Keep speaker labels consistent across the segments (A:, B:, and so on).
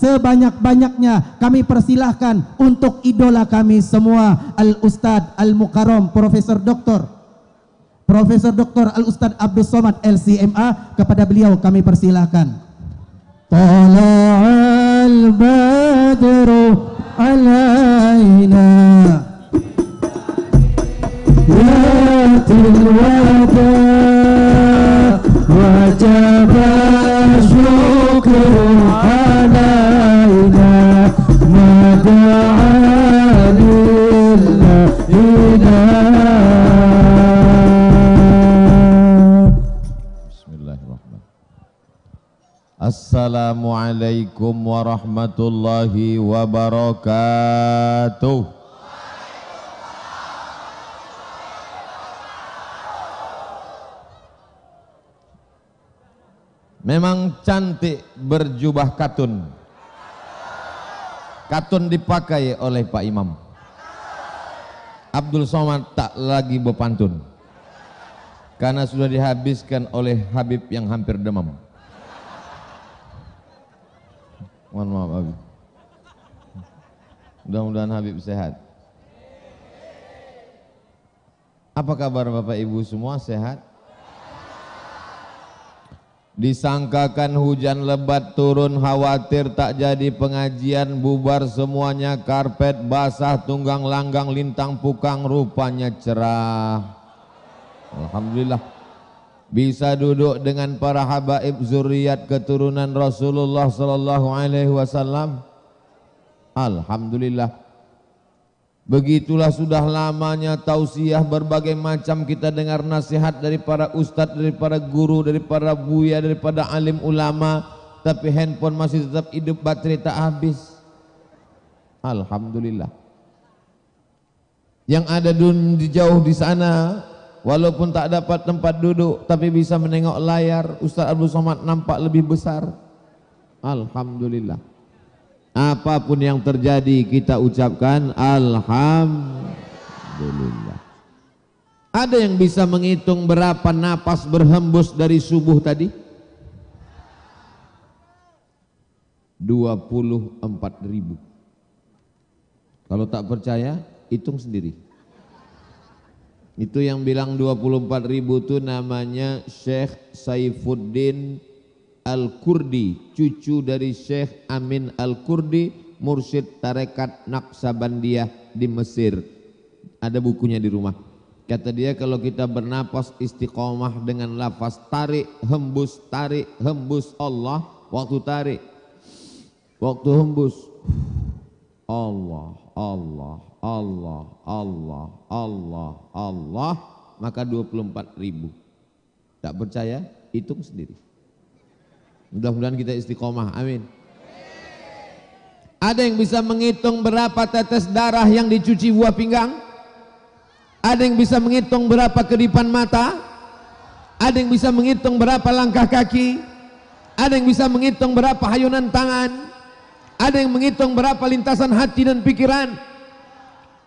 A: sebanyak-banyaknya kami persilahkan untuk idola kami semua, Al-Ustadz Al-Mukarram Profesor Dr. Al-Ustadz Abdul Somad LCMA. Kepada beliau kami persilahkan. Tala'al badru alaina yatil wada wajab syukru alaina mada'alillah.
B: Assalamualaikum warahmatullahi wabarakatuh. Memang cantik berjubah katun. Katun dipakai oleh Pak Imam. Abdul Somad tak lagi berpantun, karena sudah dihabiskan oleh Habib yang hampir demam. Mohon maaf Habib. Mudah-mudahan Habib sehat. Apa kabar Bapak Ibu semua, sehat? Disangkakan hujan lebat turun, khawatir tak jadi pengajian, bubar semuanya, karpet basah, tunggang langgang, lintang pukang, rupanya cerah. Alhamdulillah. Bisa duduk dengan para habaib zuriat keturunan Rasulullah sallallahu alaihi wasallam. Alhamdulillah. Begitulah sudah lamanya tausiah berbagai macam, kita dengar nasihat dari para ustadz, dari para guru, dari para buya, daripada alim ulama, tapi handphone masih tetap hidup, baterai tak habis. Alhamdulillah. Yang ada di jauh di sana, walaupun tak dapat tempat duduk, tapi bisa menengok layar, Ustaz Abdul Somad nampak lebih besar. Alhamdulillah. Apapun yang terjadi kita ucapkan Alhamdulillah. Ada yang bisa menghitung berapa napas berhembus dari subuh tadi? 24.000. Kalau tak percaya, hitung sendiri. Itu yang bilang 24.000 itu namanya Syekh Saifuddin Al-Kurdi, cucu dari Syekh Amin Al-Kurdi, mursyid tarekat Naqsabandiyah di Mesir. Ada bukunya di rumah. Kata dia, kalau kita bernapas istiqomah dengan lafaz tarik, hembus, Allah, waktu tarik, waktu hembus, Allah, Allah, Allah, Allah, Allah, Allah, maka 24.000. Tak percaya? Hitung sendiri. Mudah-mudahan kita istiqomah, amin. Ada yang bisa menghitung berapa tetes darah yang dicuci buah pinggang? Ada yang bisa menghitung berapa kedipan mata? Ada yang bisa menghitung berapa langkah kaki? Ada yang bisa menghitung berapa hayunan tangan? Ada yang menghitung berapa lintasan hati dan pikiran?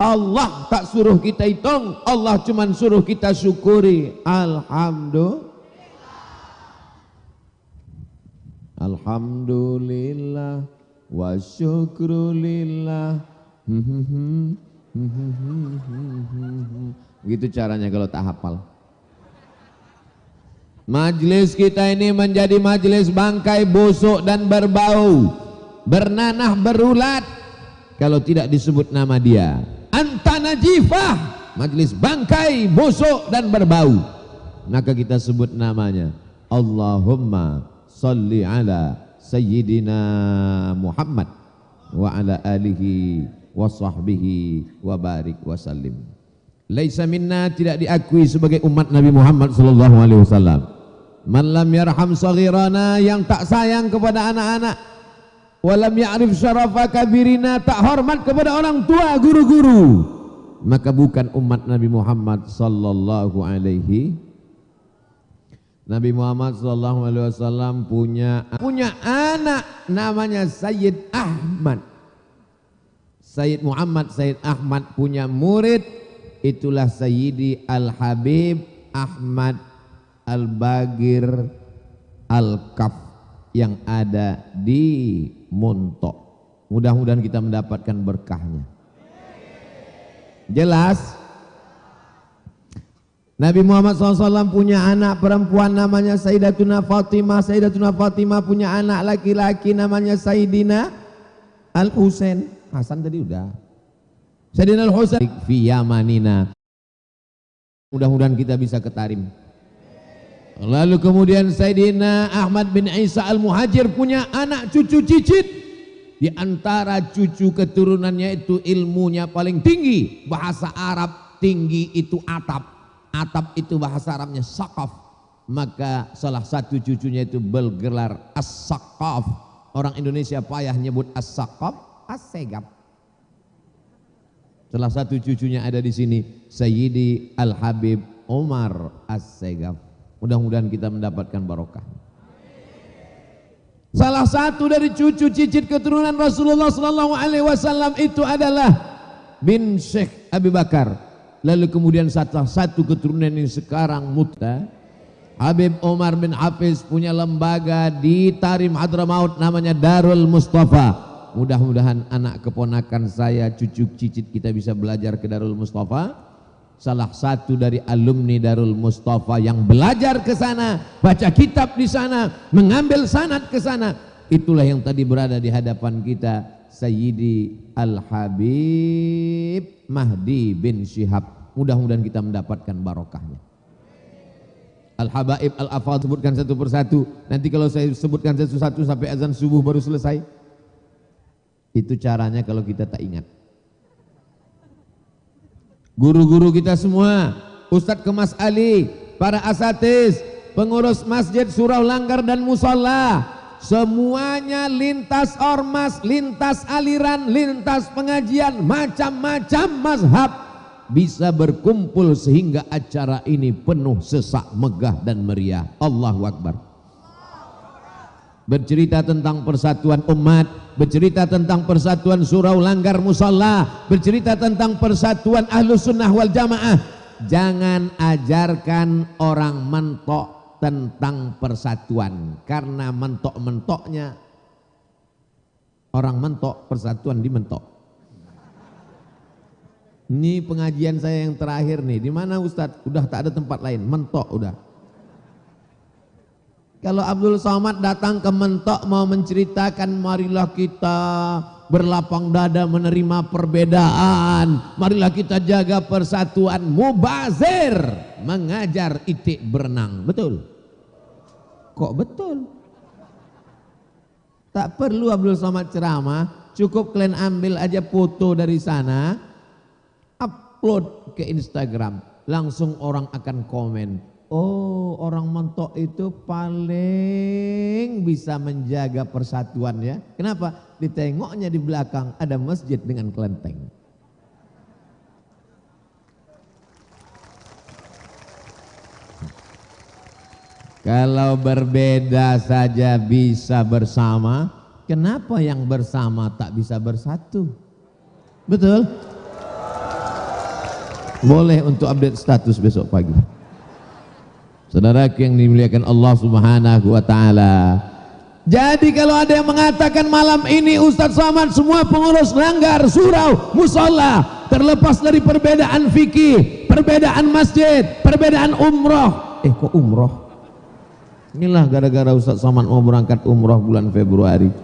B: Allah tak suruh kita hitung, Allah cuma suruh kita syukuri. Alhamdulillah. Alhamdulillah wa syukrulillah. Begitu caranya kalau tak hafal. Majlis kita ini menjadi majlis bangkai busuk dan berbau, bernanah berulat kalau tidak disebut nama dia. Anta najifah, majlis bangkai busuk dan berbau, maka kita sebut namanya. Allahumma salli ala sayyidina Muhammad wa ala alihi wa sahbihi wa barik wa sallim. Laisa minna, tidak diakui sebagai umat Nabi Muhammad sallallahu alaihi wasallam. Man lam yarham saghirana, yang tak sayang kepada anak-anak. Walam ya'rif syarafa kabirina, tak hormat kepada orang tua, guru-guru, maka bukan umat Nabi Muhammad sallallahu alaihi. Nabi Muhammad sallallahu alaihi wasallam punya anak namanya Sayyid Ahmad. Sayyid Muhammad Sayyid Ahmad punya murid, itulah Sayyidi Al-Habib Ahmad Al-Bagir Al-Kaf yang ada di Montok. Mudah-mudahan kita mendapatkan berkahnya. Jelas? Nabi Muhammad SAW punya anak perempuan namanya Sayyidatuna Fatimah. Sayyidatuna Fatimah punya anak laki-laki namanya Sayyidina Al-Husain. Hasan tadi udah. Sayyidina Al-Husain fi Yamanina. Mudah-mudahan kita bisa ke Tarim. Lalu kemudian Sayyidina Ahmad bin Isa Al-Muhajir punya anak cucu cicit. Di antara cucu keturunannya itu ilmunya paling tinggi. Bahasa Arab tinggi itu atap. Atap itu bahasa Arabnya Saqaf. Maka salah satu cucunya itu bergelar As-Saqaf. Orang Indonesia payah nyebut As-Saqaf, As-Segaf. Salah satu cucunya ada di sini, Sayyidi Al-Habib Umar As-Segaf. Mudah-mudahan kita mendapatkan barokah. Salah satu dari cucu cicit keturunan Rasulullah SAW itu adalah bin Syekh Abi Bakar. Lalu kemudian satu keturunan ini sekarang muta. Habib Umar bin Hafiz punya lembaga di Tarim Hadramaut namanya Darul Mustafa. Mudah-mudahan anak keponakan saya, cucu cicit kita bisa belajar ke Darul Mustafa. Salah satu dari alumni Darul Mustafa yang belajar ke sana, baca kitab di sana, mengambil sanad ke sana. Itulah yang tadi berada di hadapan kita, Sayyidi Al-Habib Mahdi bin Syihab. Mudah-mudahan kita mendapatkan barokahnya. Al-Habaib Al-Afal sebutkan satu persatu. Nanti kalau saya sebutkan satu-satu sampai azan subuh baru selesai. Itu caranya kalau kita tak ingat. Guru-guru kita semua, Ustadz Kemas Ali, para asatiz, pengurus masjid, surau, langgar dan musalla, semuanya lintas ormas, lintas aliran, lintas pengajian, macam-macam mazhab bisa berkumpul sehingga acara ini penuh sesak, megah dan meriah. Allahu Akbar. Bercerita tentang persatuan umat, bercerita tentang persatuan surau, langgar, musalla, bercerita tentang persatuan Ahlus Sunnah wal Jamaah. Jangan ajarkan orang mentok tentang persatuan, karena mentok-mentoknya orang mentok, persatuan dimentok. Ini pengajian saya yang terakhir nih. Di mana Ustadz? Udah tak ada tempat lain, mentok udah. Kalau Abdul Somad datang ke Mentok mau menceritakan, marilah kita berlapang dada menerima perbedaan, marilah kita jaga persatuan. Mubazir mengajar itik berenang, betul? Kok betul? Tak perlu Abdul Somad ceramah, cukup kalian ambil aja foto dari sana, upload ke Instagram, langsung orang akan komen. Oh, orang Mentok itu paling bisa menjaga persatuan ya. Kenapa? Ditengoknya di belakang ada masjid dengan kelenteng. Kalau berbeda saja bisa bersama, kenapa yang bersama tak bisa bersatu? Betul? Boleh untuk update status besok pagi. Saudaraku yang dimuliakan Allah Subhanahu wa taala. Jadi kalau ada yang mengatakan malam ini Ustadz Somad semua pengurus langgar, surau, musalla, terlepas dari perbedaan fikih, perbedaan masjid, perbedaan umroh. Kok umroh? Inilah gara-gara Ustadz Somad mau berangkat umroh bulan Februari.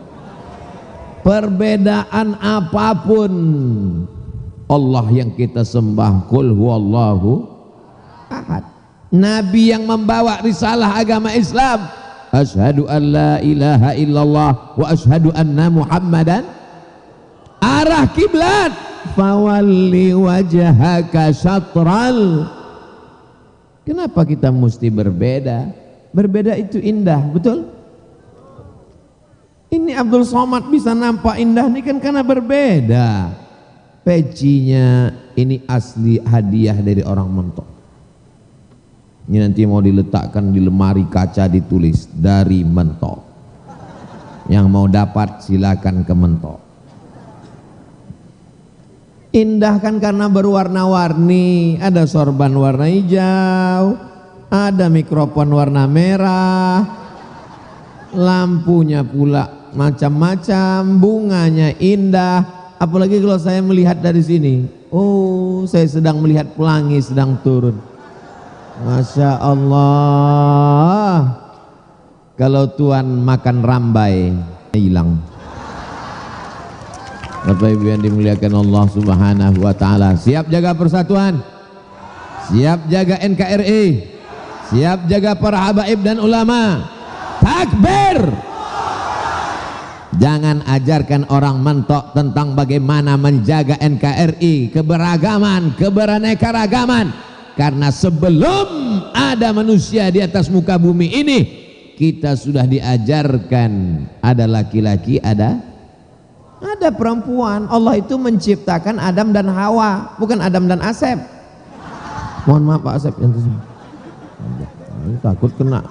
B: Perbedaan apapun, Allah yang kita sembah, qul huwallahu ahad. Nabi yang membawa risalah agama Islam, asyhadu an la ilaha illallah wa asyhadu anna Muhammadan, arah kiblat fawalli wajhaka syatral. Kenapa kita mesti berbeda? Berbeda itu indah, betul? Ini Abdul Somad bisa nampak indah ini kan karena berbeda. Pecinya ini asli hadiah dari orang Mentok. Ini nanti mau diletakkan di lemari kaca, ditulis dari Mentok. Yang mau dapat silakan ke Mentok. Indah kan karena berwarna-warni. Ada sorban warna hijau, ada mikrofon warna merah. lampunya pula macam-macam, bunganya indah. Apalagi kalau saya melihat dari sini, oh saya sedang melihat pelangi sedang turun. Masya Allah. Kalau Tuhan makan rambai hilang. Bapak Ibu yang dimuliakan Allah Subhanahu wa taala, siap jaga persatuan? Siap jaga NKRI? Siap jaga para habaib dan ulama? Takbir! Jangan ajarkan orang mentok tentang bagaimana menjaga NKRI, keberagaman, keberaneka-ragaman. Karena sebelum ada manusia di atas muka bumi ini, kita sudah diajarkan ada laki-laki, ada perempuan. Allah itu menciptakan Adam dan Hawa, bukan Adam dan Asep. Mohon maaf Pak Asep, takut kena.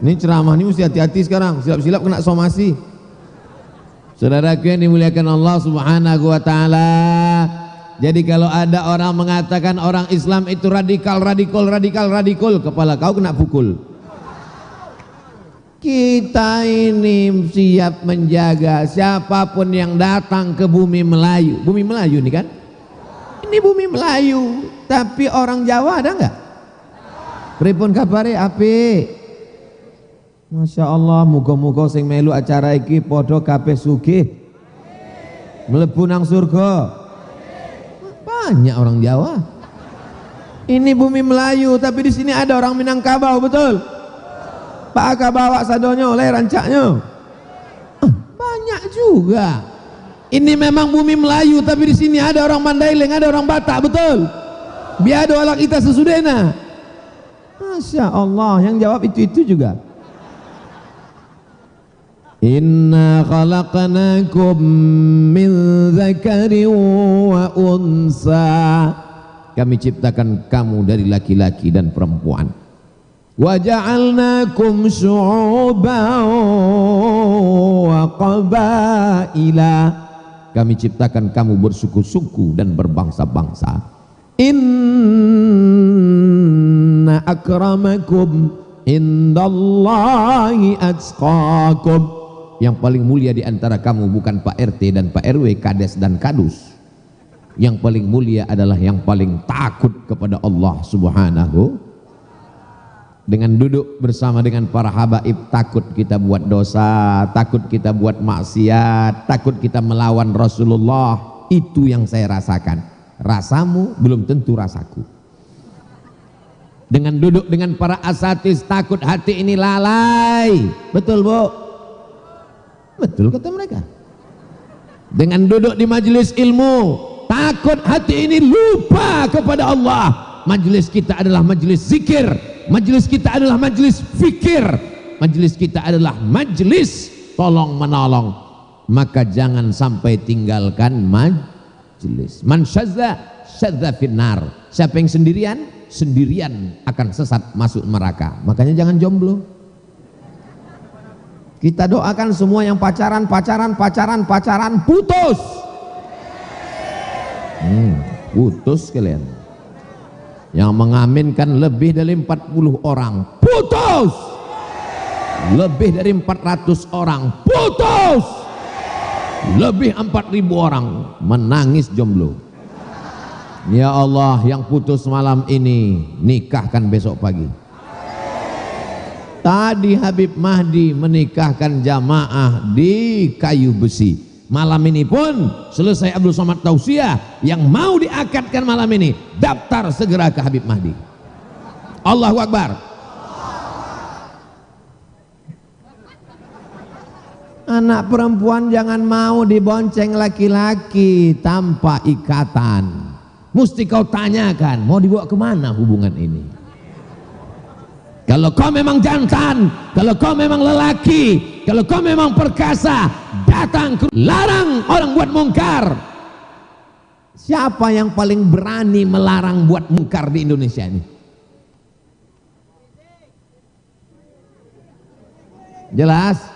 B: Ini ceramah ini mesti hati-hati sekarang, silap-silap kena somasi. Saudaraku yang dimuliakan Allah Subhanahu wa taala. Jadi kalau ada orang mengatakan orang Islam itu radikal, kepala kau kena pukul. Kita ini siap menjaga siapapun yang datang ke bumi Melayu. Bumi Melayu ini kan? Ini bumi Melayu, tapi orang Jawa ada enggak? Pripun kabare apik? Masya Allah, muga-muga sing melu acara iki podo kabeh sugih, mlebu nang surga. Banyak orang Jawa. Ini bumi Melayu, tapi di sini ada orang Minangkabau, betul? Pak Aka bawa sadonyo, oleh rancaknya. Banyak juga. Ini memang bumi Melayu, tapi di sini ada orang Mandailing, ada orang Batak, betul? Biado ala kita sesudena. Masya Allah, yang jawab itu juga. Inna khalaqnakum min dzakarin wa unsa. Kami ciptakan kamu dari laki-laki dan perempuan. Wa ja'alnakum syu'uban wa qabaila. Kami ciptakan kamu bersuku-suku dan berbangsa-bangsa. Inna akramakum indallahi atqakum. Yang paling mulia di antara kamu bukan Pak RT dan Pak RW, Kades dan Kadus. Yang paling mulia adalah yang paling takut kepada Allah Subhanahu. Dengan duduk bersama dengan para habaib, takut kita buat dosa, takut kita buat maksiat, takut kita melawan Rasulullah. Itu yang saya rasakan. Rasamu belum tentu rasaku. Dengan duduk dengan para asatis, takut hati ini lalai. Betul Bu? Betul kata mereka. Dengan duduk di majelis ilmu, takut hati ini lupa kepada Allah. Majelis kita adalah majelis zikir, majelis kita adalah majelis fikir, majelis kita adalah majelis tolong menolong. Maka jangan sampai tinggalkan majelis. Man syadza syadza finnar. Siapa yang sendirian akan sesat masuk neraka. Makanya jangan jomblo. Kita doakan semua yang pacaran putus. Putus kalian. Yang mengaminkan lebih dari 40 orang putus. Lebih dari 400 orang putus. Lebih 4.000 orang menangis jomblo. Ya Allah, yang putus malam ini nikahkan besok pagi. Tadi Habib Mahdi menikahkan jamaah di Kayu Besi. Malam ini pun selesai Abdul Somad Tausiah, yang mau diakadkan malam ini daftar segera ke Habib Mahdi. Allahu Akbar. Anak perempuan jangan mau dibonceng laki-laki tanpa ikatan. Mesti kau tanyakan, mau dibawa kemana hubungan ini? Kalau kau memang jantan, kalau kau memang lelaki, kalau kau memang perkasa, datang ke larang orang buat mungkar. Siapa yang paling berani melarang buat mungkar di Indonesia ini? Jelas?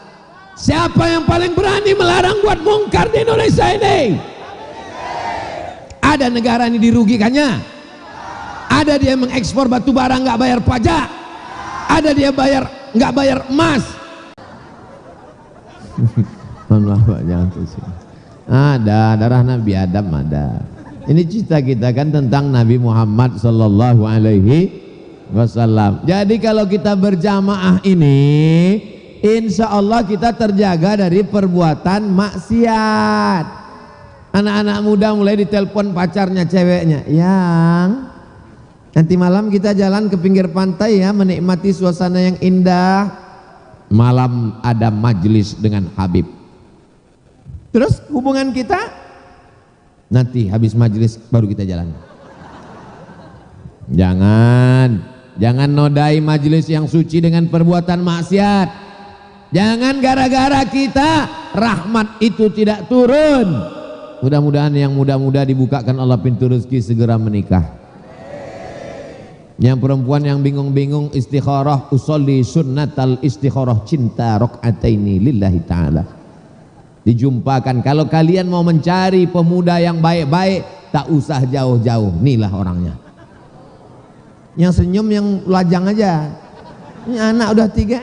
B: Siapa yang paling berani melarang buat mungkar di Indonesia ini? Ada negara ini dirugikannya? Ada dia mengekspor batu bara nggak bayar pajak? ada dia bayar, nggak bayar emas. Jangan tersinggung. Ada darah Nabi Adam ada. Ini cerita kita kan tentang Nabi Muhammad sallallahu alaihi wasallam. Jadi kalau kita berjamaah ini, insya Allah kita terjaga dari perbuatan maksiat. Anak-anak muda mulai ditelepon pacarnya, ceweknya, yang nanti malam kita jalan ke pinggir pantai ya, menikmati suasana yang indah. Malam ada majelis dengan Habib. Terus hubungan kita nanti habis majelis baru kita jalan. Jangan nodai majelis yang suci dengan perbuatan maksiat. Jangan gara-gara kita rahmat itu tidak turun. Mudah-mudahan yang muda-muda dibukakan Allah pintu rezeki, segera menikah. Yang perempuan yang bingung-bingung istikharah, usolli sunnatal istikharah, cinta rakaataini lillahi ta'ala. Dijumpakan. Kalau kalian mau mencari pemuda yang baik-baik, tak usah jauh-jauh, inilah orangnya. Yang senyum, yang lajang aja. Ini anak udah 3.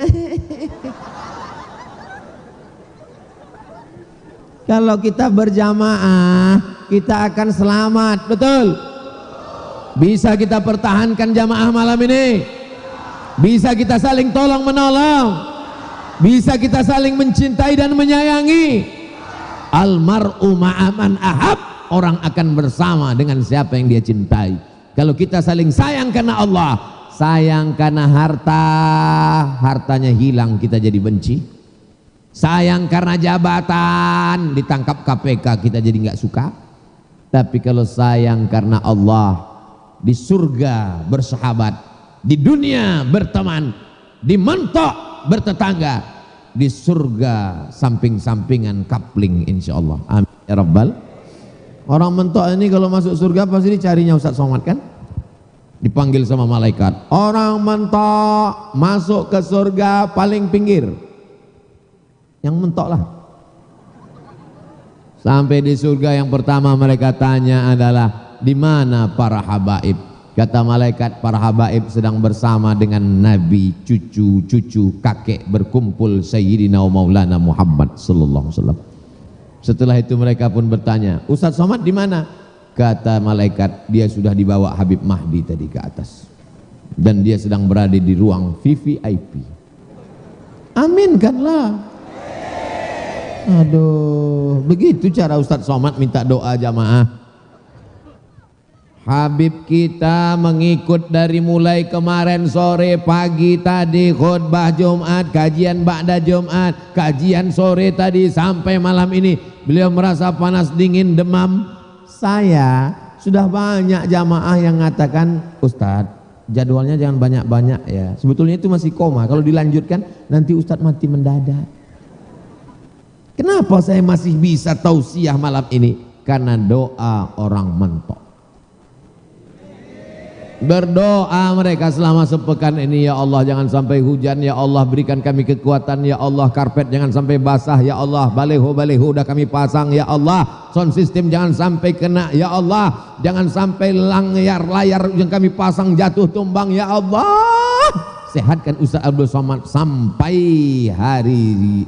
B: Kalau kita berjamaah, kita akan selamat, betul? Bisa kita pertahankan jamaah malam ini. Bisa kita saling tolong menolong. Bisa kita saling mencintai dan menyayangi. Almar'u ma'aman ahab, orang akan bersama dengan siapa yang dia cintai. Kalau kita saling sayang karena Allah, sayang karena harta, hartanya hilang kita jadi benci. Sayang karena jabatan, ditangkap KPK kita jadi nggak suka. Tapi kalau sayang karena Allah, di surga bersahabat, di dunia berteman, di mentok bertetangga, di surga samping-sampingan kapling insyaallah. Amin ya rabbal. Orang mentok ini kalau masuk surga pasti dicarinya Ustaz Somad kan? Dipanggil sama malaikat. Orang mentok masuk ke surga paling pinggir. Yang mentok lah. Sampai di surga yang pertama mereka tanya adalah, di mana para habaib? Kata malaikat, para habaib sedang bersama dengan Nabi, cucu-cucu, kakek berkumpul Sayyidina wa Maulana Muhammad sallallahu alaihi wasallam. Setelah itu mereka pun bertanya, Ustaz Somad di mana? Kata malaikat, dia sudah dibawa Habib Mahdi tadi ke atas. Dan dia sedang berada di ruang VVIP. Aminkanlah. Aduh, begitu cara Ustaz Somad minta doa jamaah. Habib kita mengikut dari mulai kemarin sore, pagi tadi khutbah Jumat, kajian ba'da Jumat, kajian sore tadi sampai malam ini. Beliau merasa panas, dingin, demam. Saya sudah banyak jamaah yang mengatakan, Ustaz, jadwalnya jangan banyak-banyak ya. Sebetulnya itu masih koma. Kalau dilanjutkan nanti Ustaz mati mendadak. Kenapa saya masih bisa tausiah malam ini? Karena doa orang mentok. Berdoa mereka selama sepekan ini, ya Allah jangan sampai hujan, ya Allah berikan kami kekuatan, ya Allah karpet jangan sampai basah, ya Allah baleho-baleho udah kami pasang, ya Allah sound system jangan sampai kena, ya Allah jangan sampai layar yang kami pasang jatuh tumbang, ya Allah sehatkan Ustaz Abdul Somad sampai hari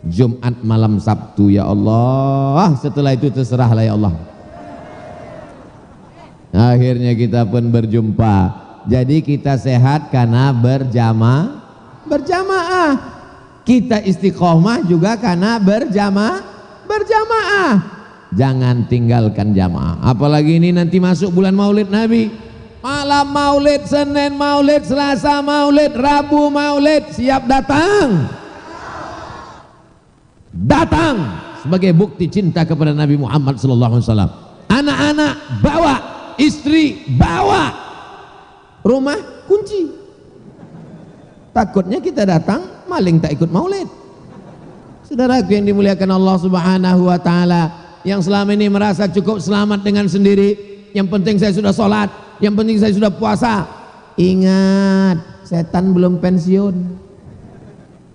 B: Jumat malam Sabtu, ya Allah. Setelah itu terserahlah ya Allah. Akhirnya kita pun berjumpa. Jadi kita sehat karena berjamaah. Kita istiqomah juga karena berjamaah. Jangan tinggalkan jamaah. Apalagi ini nanti masuk bulan Maulid Nabi. Malam Maulid, Senin Maulid, Selasa Maulid, Rabu Maulid, siap datang. Datang sebagai bukti cinta kepada Nabi Muhammad sallallahu alaihi wasallam. Anak-anak bawa, istri bawa, rumah kunci. Takutnya kita datang maling tak ikut maulid. Saudaraku yang dimuliakan Allah Subhanahu wa taala, yang selama ini merasa cukup selamat dengan sendiri, yang penting saya sudah sholat, yang penting saya sudah puasa. Ingat, setan belum pensiun.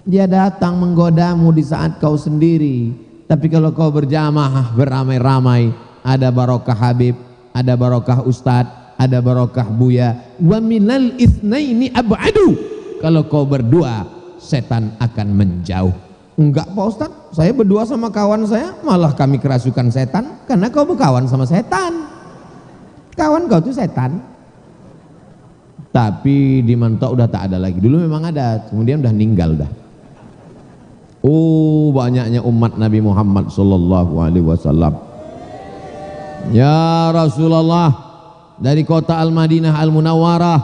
B: Dia datang menggodamu di saat kau sendiri. Tapi kalau kau berjamaah beramai-ramai, ada barokah Habib, ada barokah Ustadz, ada barokah Buya. Wa minal itsnaini ab'adu. kalau kau berdua setan akan menjauh. Enggak Pak Ustaz, saya berdua sama kawan saya malah kami kerasukan setan, karena kau berkawan sama setan. Kawan kau tuh setan. Tapi di Mentok udah tak ada lagi. Dulu memang ada, kemudian udah ninggal dah. Oh, banyaknya umat Nabi Muhammad sallallahu alaihi wasallam. Ya Rasulullah, dari kota Al-Madinah Al-Munawwarah,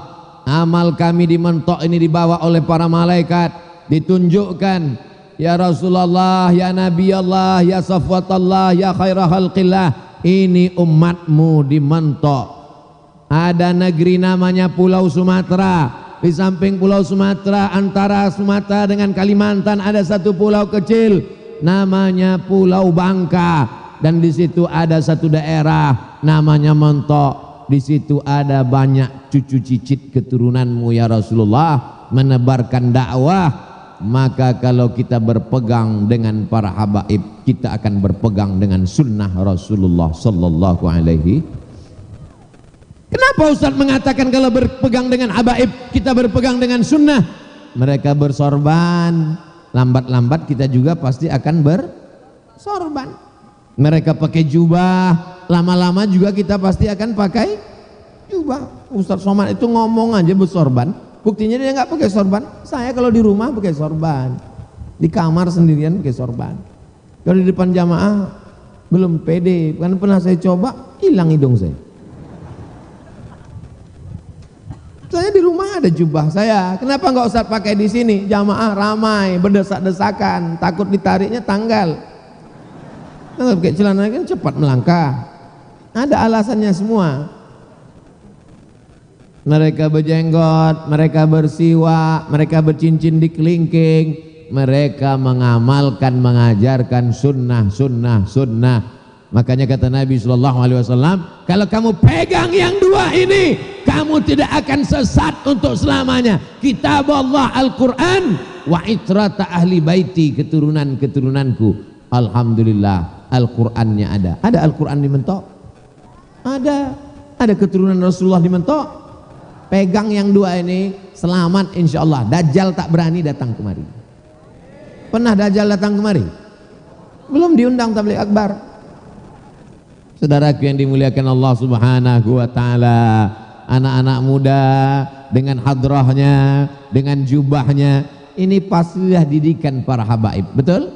B: amal kami di Mentok ini dibawa oleh para malaikat, ditunjukkan, ya Rasulullah, ya Nabi Allah, ya Safwatallah, ya khairah khalqillah, ini umatmu di Mentok. Ada negeri namanya Pulau Sumatera. Di samping Pulau Sumatera, antara Sumatera dengan Kalimantan ada satu pulau kecil namanya Pulau Bangka, dan di situ ada satu daerah namanya Mentok. Di situ ada banyak cucu cicit keturunanmu ya Rasulullah menebarkan dakwah. Maka kalau kita berpegang dengan para habaib, kita akan berpegang dengan sunnah Rasulullah sallallahu alaihi. Kenapa Ustaz mengatakan kalau berpegang dengan habaib kita berpegang dengan sunnah? Mereka bersorban, lambat-lambat kita juga pasti akan bersorban. Mereka pakai jubah, lama-lama juga kita pasti akan pakai jubah. Ustaz Somad itu ngomong aja bersorban, buktinya dia nggak pakai sorban. Saya kalau di rumah pakai sorban, di kamar sendirian pakai sorban. Kalau di depan jamaah belum pede, karena pernah saya coba hilang hidung saya. Saya di rumah ada jubah saya. Kenapa nggak usah pakai di sini? Jamaah ramai, berdesak-desakan, takut ditariknya tanggal. Nggak pakai celana kan cepat melangkah. Ada alasannya semua. Mereka berjenggot, mereka bersiwak, mereka bercincin di kelingking, mereka mengamalkan, mengajarkan sunnah. Makanya kata Nabi SAW, kalau kamu pegang yang dua ini, kamu tidak akan sesat untuk selamanya. Kitab Allah Al-Quran, wa itrata ahli baiti, keturunan-keturunanku. Alhamdulillah, Al-Qurannya ada. Ada Al-Quran di Mentok? Ada keturunan Rasulullah di Mentok? Pegang yang dua ini, selamat insya Allah. Dajjal tak berani datang kemari. Pernah Dajjal datang kemari? Belum diundang tabligh akbar. Saudaraku yang dimuliakan Allah Subhanahu wa taala, anak-anak muda dengan hadrahnya, dengan jubahnya, ini pastilah didikan para habaib, betul?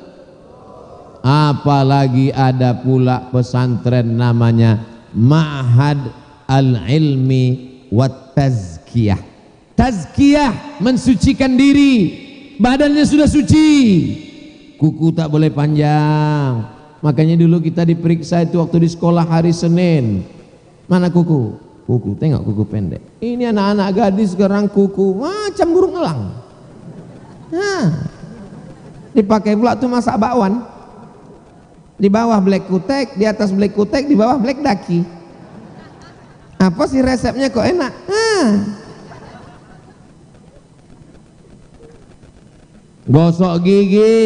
B: Apalagi ada pula pesantren namanya Ma'had Al-Ilmi wat Tazkiyah. Tazkiyah, mensucikan diri, badannya sudah suci, kuku tak boleh panjang. Makanya dulu kita diperiksa itu waktu di sekolah hari Senin. Mana kuku? Kuku, tengok kuku pendek. Ini anak-anak gadis sekarang kuku macam burung elang. Nah, dipakai pula tuh masak bakwan. Di bawah black kutek, di atas black kutek, di bawah black daki. Apa sih resepnya kok enak? Gosok gigi.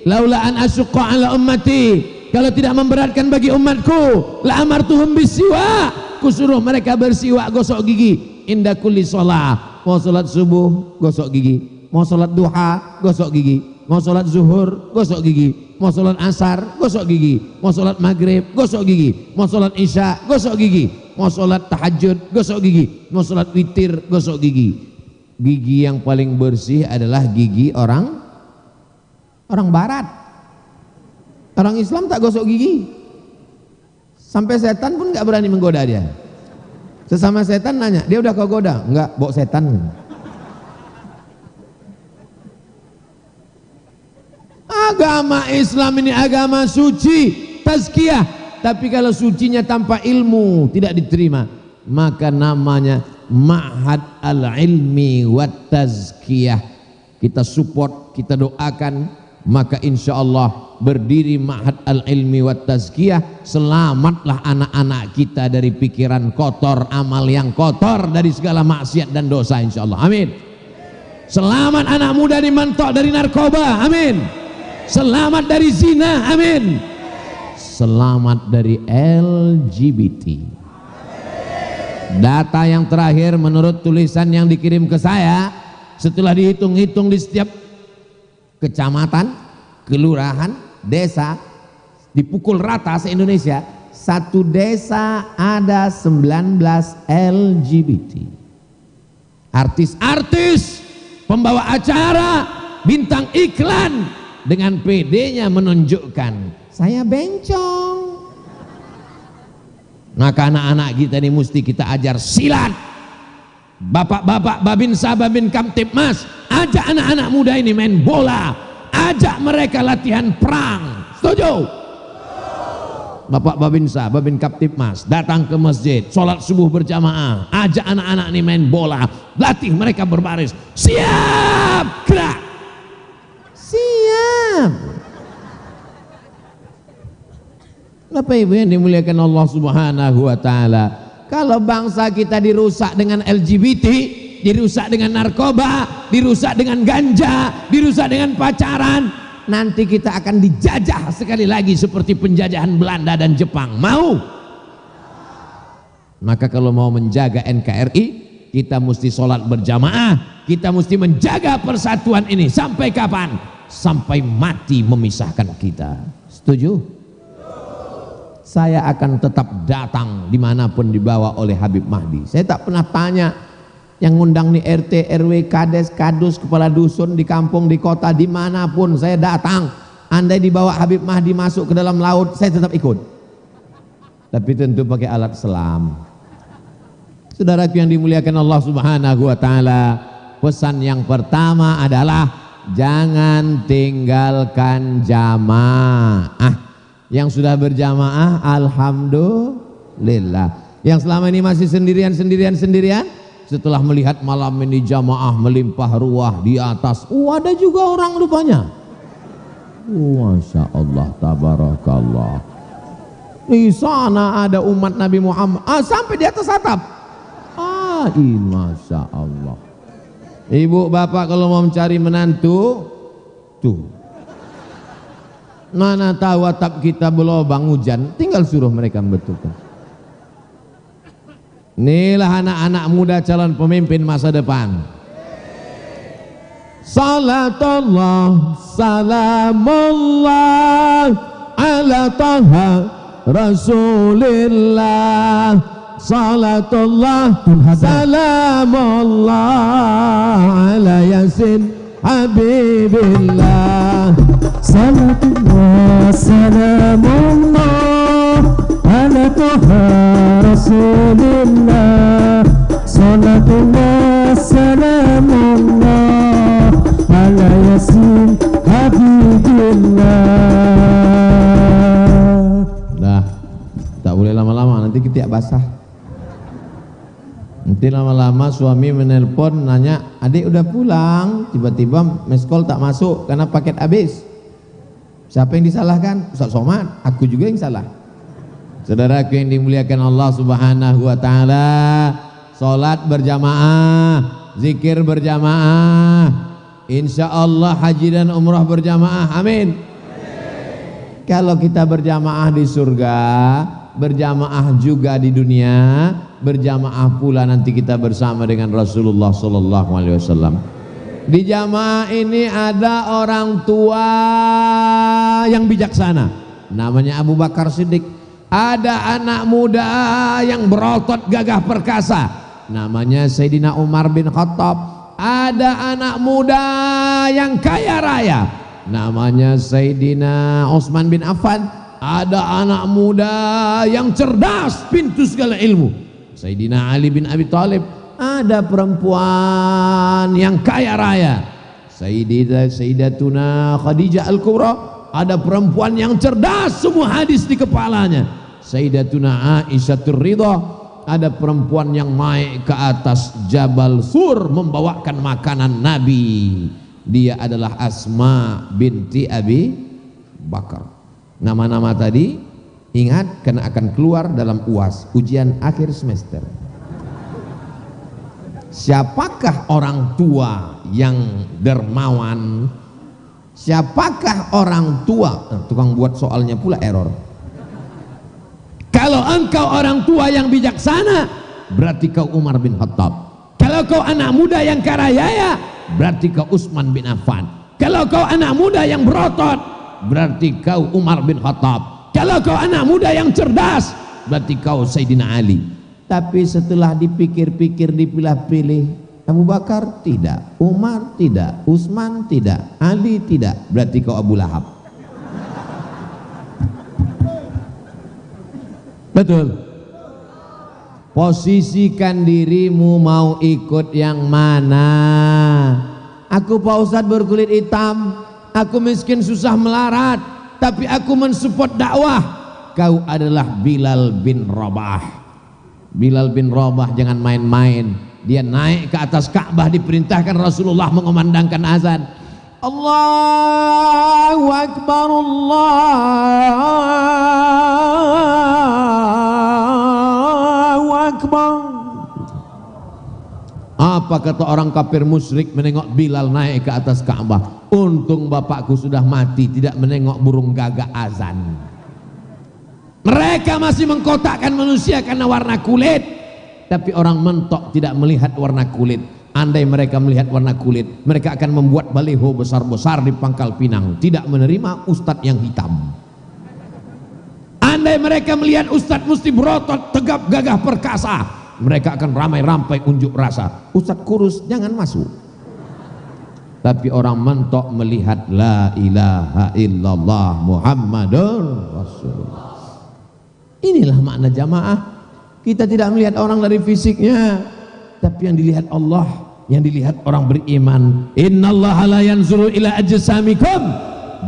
B: Laula an asyqa ala ummati, kalau tidak memberatkan bagi umatku, la amartuhum bisiwak, kusuruh mereka bersiwak gosok gigi inda kulli shalah. Mau salat subuh gosok gigi, mau salat duha gosok gigi, mau salat zuhur gosok gigi, mau salat asar gosok gigi, mau salat maghrib gosok gigi, mau salat isya gosok gigi, mau salat tahajud gosok gigi, mau salat witir gosok gigi. Gigi yang paling bersih adalah gigi orang barat. Orang Islam tak gosok gigi. Sampai setan pun gak berani menggoda dia. Sesama setan nanya, dia udah kau goda? Enggak, bawa setan. Agama Islam ini agama suci, tazkiyah. Tapi kalau sucinya tanpa ilmu tidak diterima, maka namanya Ma'had Al-Ilmi wat Tazkiyah. Kita support, kita doakan, maka insya Allah berdiri Ma'had Al-Ilmi wat Tazkiyah. Selamatlah anak-anak kita dari pikiran kotor, amal yang kotor, dari segala maksiat dan dosa insya Allah, amin. Selamat anak muda di Mentok dari narkoba, amin. Selamat dari zina, amin. Selamat dari LGBT. Data yang terakhir menurut tulisan yang dikirim ke saya, Setelah dihitung-hitung di setiap kecamatan, kelurahan, desa, dipukul rata se-Indonesia, satu desa ada 19 LGBT. Artis-artis, pembawa acara, bintang iklan, dengan PD-nya menunjukkan saya bencong. Maka anak-anak kita ini mesti kita ajar silat. Bapak-bapak, babinsa, babin kamtipmas, ajak anak-anak muda ini main bola, ajak mereka latihan perang. Setuju? Bapak babinsa, babin kamtipmas datang ke masjid, sholat subuh berjamaah, ajak anak-anak ini main bola, latih mereka berbaris. Siap, gerak. Siap. Bapak Ibu yang dimuliakan Allah Subhanahu wa taala, kalau bangsa kita dirusak dengan LGBT, dirusak dengan narkoba, dirusak dengan ganja, dirusak dengan pacaran, nanti kita akan dijajah sekali lagi seperti penjajahan Belanda dan Jepang. Mau? Maka kalau mau menjaga NKRI, kita mesti sholat berjamaah, kita mesti menjaga persatuan ini. Sampai kapan? Sampai mati memisahkan kita. Setuju? Saya akan tetap datang dimanapun dibawa oleh Habib Mahdi. Saya tak pernah tanya yang ngundang nih RT, RW, Kades, Kadus, kepala dusun di kampung, di kota, dimanapun saya datang. Andai dibawa Habib Mahdi masuk ke dalam laut, saya tetap ikut. Tapi tentu pakai alat selam. Saudaraku yang dimuliakan Allah Subhanahu wa taala, pesan yang pertama adalah jangan tinggalkan jamaah. Yang sudah berjamaah alhamdulillah. Yang selama ini masih sendirian, setelah melihat malam ini jamaah melimpah ruah di atas, ada juga orang rupanya. Masya Allah, tabarakallah. Di sana ada umat Nabi Muhammad, sampai di atas atap. Masya Allah. Ibu bapak kalau mau mencari menantu, tuh. Mana tahu atap kita berlubang hujan, tinggal suruh mereka membetulkan. Inilah anak-anak muda calon pemimpin masa depan. Salatullah, salamullah ala taha rasulillah. Salatullah, salamullah ala yasin habibillah. Salatullah, salamullah ala taha rasulillah. Salatullah, salamullah ala yasin habibillah. Dah, tak boleh lama-lama, nanti kita basah. Nanti lama-lama suami menelpon nanya, adik udah pulang, tiba-tiba meskol tak masuk karena paket habis. Siapa yang disalahkan? Ustaz Somad, aku juga yang salah. Saudaraku yang dimuliakan Allah Subhanahu wa taala, salat berjamaah, zikir berjamaah, insya Allah haji dan umrah berjamaah, amin. Kalau kita berjamaah di surga, berjamaah juga di dunia, berjamaah pula nanti kita bersama dengan Rasulullah sallallahu alaihi wasallam. Di jamaah ini ada orang tua yang bijaksana, namanya Abu Bakar Siddiq. Ada anak muda yang berotot gagah perkasa, namanya Sayyidina Umar bin Khattab. Ada anak muda yang kaya raya, namanya Sayyidina Utsman bin Affan. Ada anak muda yang cerdas, pintu segala ilmu, Sayyidina Ali bin Abi Thalib. Ada perempuan yang kaya raya, Sayyidatuna Khadijah Al-Kubra. Ada perempuan yang cerdas, semua hadis di kepalanya, Sayyidatuna Aisyah Ridha. Ada perempuan yang naik ke atas Jabal Sur membawakan makanan Nabi, dia adalah Asma binti Abi Bakar. Nama-nama tadi ingat, karena akan keluar dalam UAS, ujian akhir semester. Siapakah orang tua yang dermawan? Siapakah orang tua? Tukang buat soalnya pula error. Kalau engkau orang tua yang bijaksana, berarti kau Umar bin Khattab. Kalau kau anak muda yang karayaya, berarti kau Utsman bin Affan. Kalau kau anak muda yang berotot, berarti kau Umar bin Khattab. Kalau kau anak muda yang cerdas, berarti kau Sayyidina Ali. Tapi setelah dipikir-pikir, dipilah-pilih, Abu Bakar tidak, Umar tidak, Utsman tidak, Ali tidak, berarti kau Abu Lahab. Betul. Posisikan dirimu mau ikut yang mana. Aku Pak Ustadz berkulit hitam, aku miskin susah melarat, tapi aku mensupport dakwah. Kau adalah Bilal bin Rabah. Bilal bin Rabah jangan main-main. Dia naik ke atas Ka'bah, diperintahkan Rasulullah mengumandangkan azan. Allahu Akbar, Allahu Akbar. Apa kata orang kafir musyrik menengok Bilal naik ke atas Ka'bah? Untung bapakku sudah mati, tidak menengok burung gagak azan. Mereka masih mengkotakkan manusia karena warna kulit, tapi orang mentok tidak melihat warna kulit. Andai mereka melihat warna kulit, mereka akan membuat baliho besar-besar di Pangkal Pinang, tidak menerima ustadz yang hitam. Andai mereka melihat ustadz mesti berotot, tegap, gagah, perkasa, mereka akan ramai-rampai unjuk rasa. Ustadz kurus jangan masuk. Tapi orang mentok melihat la ilaha illallah Muhammadur Rasulullah. Inilah makna jamaah. Kita tidak melihat orang dari fisiknya, tapi yang dilihat Allah, yang dilihat orang beriman. Innallaha la yanzuru ila ajsamikum,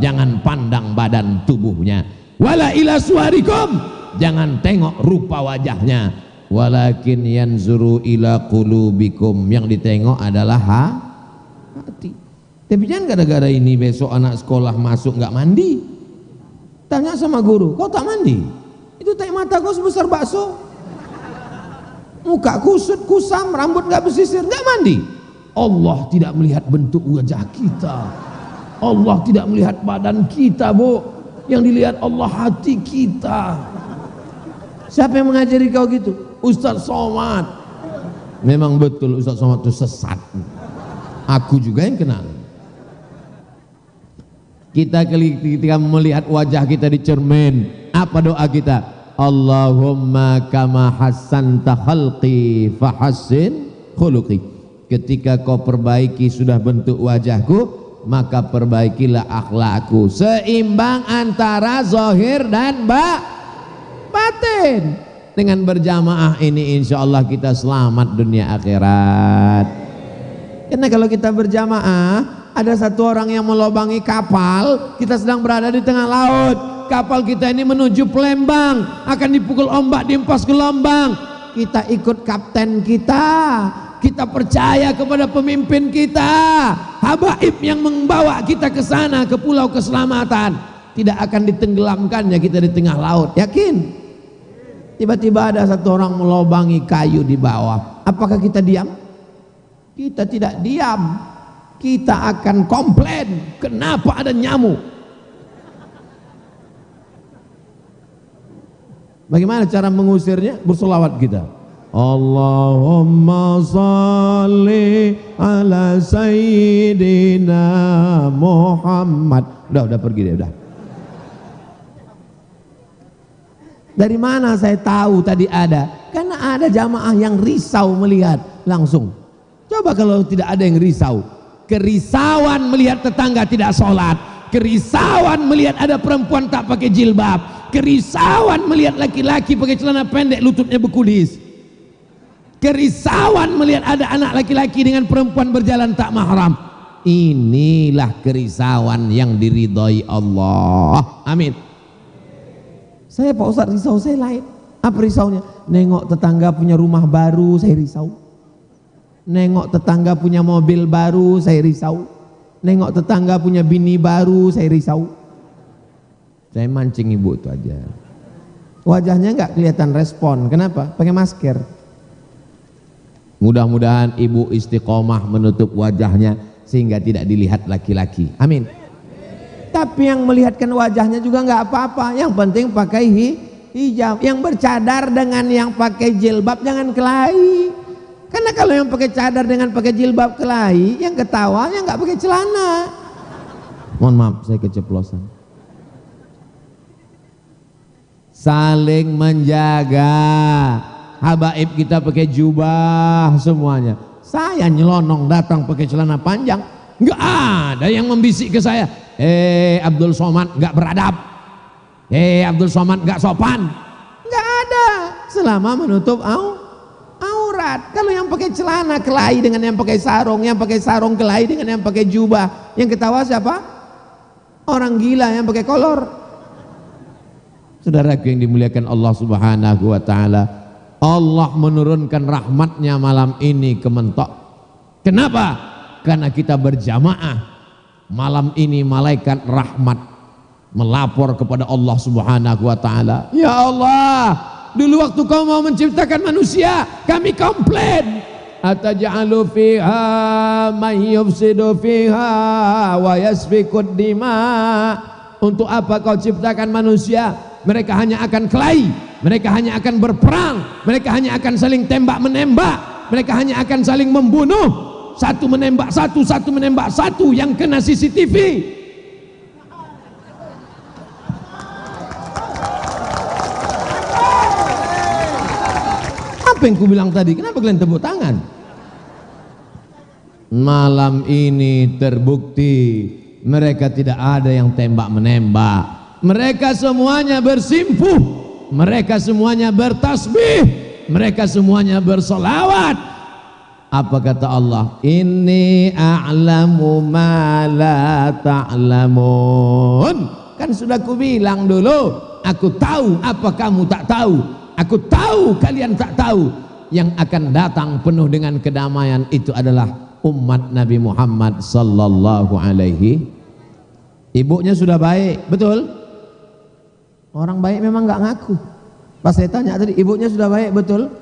B: jangan pandang badan tubuhnya. Wala ila suwarikum, jangan tengok rupa wajahnya. Walakin yanzuru ila qulubikum, yang ditengok adalah hati. Tapi jangan gara-gara ini besok anak sekolah masuk nggak mandi, tanya sama guru, kau tak mandi? Itu tai mata kau sebesar bakso, muka kusut kusam, rambut nggak bersisir, nggak mandi. Allah tidak melihat bentuk wajah kita, Allah tidak melihat badan kita, Bu. Yang dilihat Allah hati kita. Siapa yang mengajari kau gitu? Ustaz Somad. Memang betul Ustaz Somad itu sesat. Aku juga yang kenal. Kita ketika melihat wajah kita di cermin, apa doa kita? Allahumma kama hassanta khalqi fahassin khuluqi. Ketika kau perbaiki sudah bentuk wajahku, maka perbaikilah akhlakku. Seimbang antara zahir dan batin. Dengan berjamaah ini insya Allah kita selamat dunia akhirat. Karena kalau kita berjamaah, ada satu orang yang melobangi kapal, kita sedang berada di tengah laut. Kapal kita ini menuju Palembang, akan dipukul ombak, diempas gelombang. Kita ikut kapten kita percaya kepada pemimpin kita, habaib yang membawa kita ke sana, ke pulau keselamatan. Tidak akan ditenggelamkannya kita di tengah laut, yakin? Tiba-tiba ada satu orang melobangi kayu di bawah, apakah kita diam? Kita tidak diam, kita akan komplain, kenapa ada nyamuk? Bagaimana cara mengusirnya? Bersolawat kita. Allahumma salli ala sayyidina Muhammad. Udah pergi deh, udah. Dari mana saya tahu tadi ada? Karena ada jamaah yang risau melihat langsung. Coba kalau tidak ada yang risau. Kerisauan melihat tetangga tidak sholat, kerisauan melihat ada perempuan tak pakai jilbab, kerisauan melihat laki-laki pakai celana pendek lututnya berkulis, kerisauan melihat ada anak laki-laki dengan perempuan berjalan tak mahram. Inilah kerisauan yang diridhoi Allah. Amin. Saya Pak Ustadz risau saya lain. Apa risaunya? Nengok tetangga punya rumah baru, saya risau. Nengok tetangga punya mobil baru, saya risau. Nengok tetangga punya bini baru, saya risau. Saya mancing ibu itu aja. Wajahnya nggak kelihatan respon. Kenapa? Pakai masker. Mudah-mudahan ibu istiqomah menutup wajahnya sehingga tidak dilihat laki-laki. Amin. Tapi yang melihatkan wajahnya juga nggak apa-apa. Yang penting pakai hijab. Yang bercadar dengan yang pakai jilbab jangan kelahi. Karena kalau yang pakai cadar dengan pakai jilbab kelahi, yang ketawa yang nggak pakai celana. Mohon maaf, saya keceplosan. Saling menjaga. Habaib kita pakai jubah semuanya. Saya nyelonong datang pakai celana panjang, nggak ada yang membisik ke saya. Abdul Somad nggak beradab. Abdul Somad nggak sopan. Nggak ada. Selama menutup aurat. Kalau yang pakai celana kelahi dengan yang pakai sarung kelahi dengan yang pakai jubah, yang ketawa siapa? Orang gila yang pakai kolor. Saudaraku yang dimuliakan Allah Subhanahu wa taala, Allah menurunkan rahmatnya malam ini ke Mentok. Kenapa? Karena kita berjamaah. Malam ini malaikat rahmat melapor kepada Allah Subhanahu wa taala. Ya Allah, dulu waktu kau mau menciptakan manusia, kami komplain. Ataj'alu fiha may yufsidu fiha wa yasfikud dima. Untuk apa kau ciptakan manusia? Mereka hanya akan kelahi, mereka hanya akan berperang, mereka hanya akan saling tembak-menembak, mereka hanya akan saling membunuh, satu menembak satu, satu menembak satu, yang kena CCTV. Apa yang ku bilang tadi? Kenapa kalian tepuk tangan? Malam ini terbukti mereka tidak ada yang tembak-menembak. Mereka semuanya bersimpuh, mereka semuanya bertasbih, mereka semuanya bersolawat. Apa kata Allah? Inni a'lamu ma la ta'lamun. Kan sudah ku bilang dulu, aku tahu apa kamu tak tahu, aku tahu kalian tak tahu. Yang akan datang penuh dengan kedamaian itu adalah umat Nabi Muhammad sallallahu alaihi. Ibunya sudah baik, betul? Orang baik memang nggak ngaku. Pas saya tanya tadi, ibunya sudah baik, betul?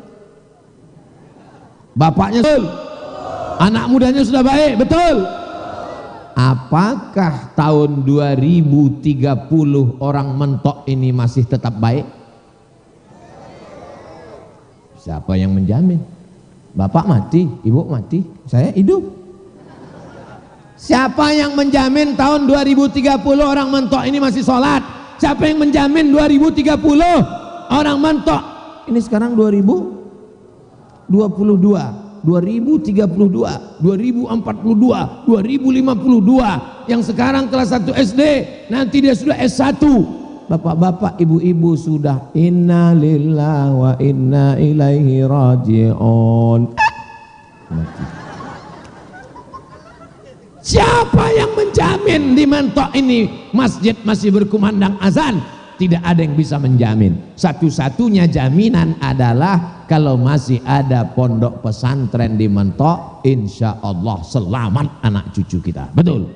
B: Bapaknya betul? Anak mudanya sudah baik, betul? Apakah tahun 2030 orang Mentok ini masih tetap baik? Siapa yang menjamin? Bapak mati, ibu mati, saya hidup. Siapa yang menjamin tahun 2030 orang Mentok ini masih sholat? Siapa yang menjamin 2030 orang Mentok ini sekarang 2022, 2032, 2042, 2052, yang sekarang kelas 1 SD, nanti dia sudah S1. Bapak-bapak, ibu-ibu sudah inna lillahi wa inna ilaihi raji'un. Siapa yang menjamin di Mentok ini masjid masih berkumandang azan? Tidak ada yang bisa menjamin. Satu-satunya jaminan adalah kalau masih ada pondok pesantren di Mentok, insya Allah selamat anak cucu kita. Betul?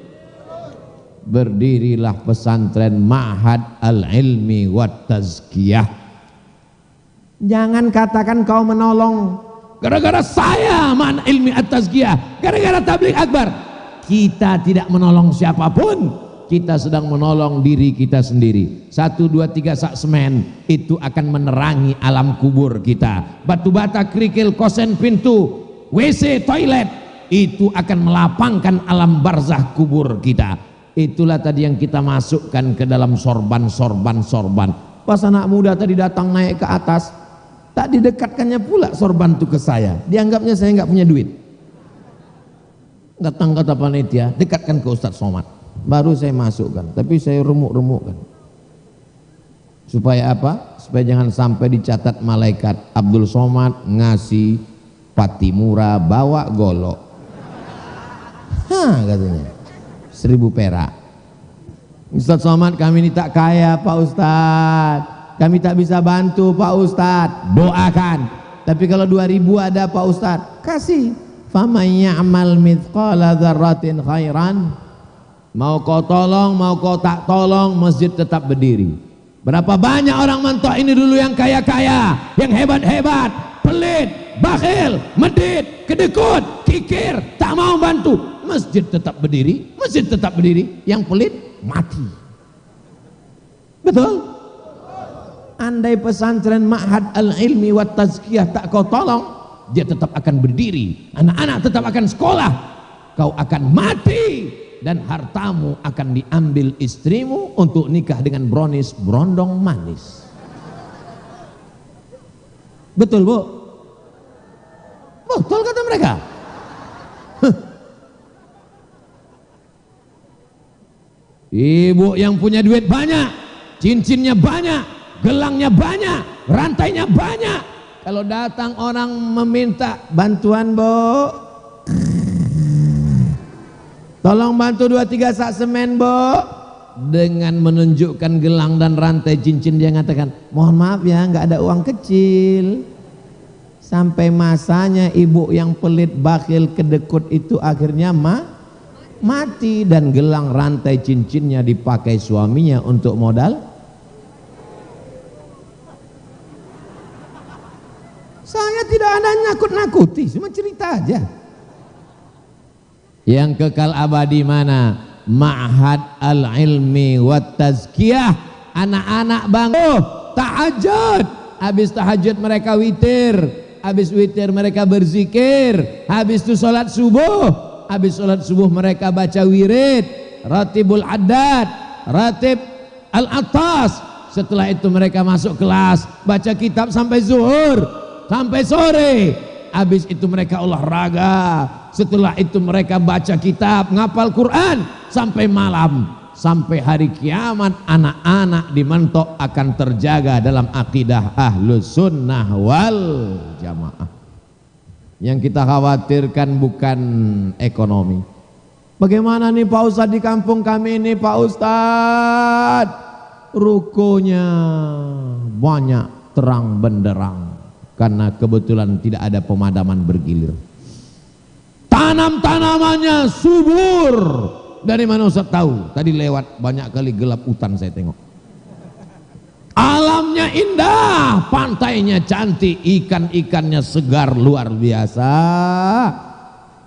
B: Berdirilah pesantren Ma'had Al-Ilmi Wat Tazkiyah. Jangan katakan kau menolong gara-gara saya Ma'had Ilmi At Tazkiyah, gara-gara tabligh akbar. Kita tidak menolong siapapun, kita sedang menolong diri kita sendiri. 1, 2, 3 sak semen itu akan menerangi alam kubur kita. Batu bata, kerikil, kosen, pintu, WC, toilet, itu akan melapangkan alam barzah kubur kita. Itulah tadi yang kita masukkan ke dalam sorban. Pas anak muda tadi datang naik ke atas, tak didekatkannya pula sorban itu ke saya. Dianggapnya saya nggak punya duit. Datang kata panitia, dekatkan ke Ustadz Somad. Baru saya masukkan, tapi saya remuk-remukkan. Supaya apa? Supaya jangan sampai dicatat malaikat Abdul Somad ngasih Patimura bawa golok. Katanya 1000 perak. Ustadz Somad, kami ini tak kaya Pak Ustadz, kami tak bisa bantu Pak Ustadz. Doakan. Tapi kalau 2000 ada Pak Ustadz, kasih. Faman ya'mal mithqala dzarratin khairan. Mau kau tolong, mau kau tak tolong, masjid tetap berdiri. Berapa banyak orang Mentok ini dulu yang kaya-kaya, yang hebat-hebat, pelit, bakhil, medit, kedekut, kikir, tak mau bantu. Masjid tetap berdiri, masjid tetap berdiri. Yang pelit mati. Betul? Andai pesantren Ma'had Al-Ilmi Wat Tazkiyah tak kau tolong, dia tetap akan berdiri, anak-anak tetap akan sekolah, kau akan mati, dan hartamu akan diambil istrimu untuk nikah dengan brownies berondong manis. Betul Bu? Betul kata mereka. Ibu yang punya duit banyak, cincinnya banyak, gelangnya banyak, rantainya banyak, kalau datang orang meminta bantuan Bu, tolong bantu 2-3 sak semen Bu, dengan menunjukkan gelang dan rantai cincin dia mengatakan, mohon maaf ya nggak ada uang kecil. Sampai masanya ibu yang pelit, bakhil, kedekut itu akhirnya mati, dan gelang rantai cincinnya dipakai suaminya untuk modal. Saya tidak ada nakut-nakuti, cuma cerita aja. Yang kekal abadi mana? Ma'had al-ilmi wat tazkiyah. Anak-anak bangun tahajud, habis tahajud mereka witir, habis witir mereka berzikir, habis itu sholat subuh, habis sholat subuh mereka baca wirid, ratibul addad, ratib al-atas. Setelah itu mereka masuk kelas, baca kitab sampai zuhur, sampai sore. Habis itu mereka olahraga, setelah itu mereka baca kitab, ngapal Quran sampai malam. Sampai hari kiamat anak-anak di Mentok akan terjaga dalam akidah Ahlus Sunnah wal Jamaah. Yang kita khawatirkan bukan ekonomi. Bagaimana nih Pak Ustadz di kampung kami ini Pak Ustadz? Rukonya banyak terang benderang karena kebetulan tidak ada pemadaman bergilir. Tanam-tanamannya subur. Dari mana Ustaz tahu? Tadi lewat banyak kali gelap hutan saya tengok. Alamnya indah, pantainya cantik, ikan-ikannya segar luar biasa.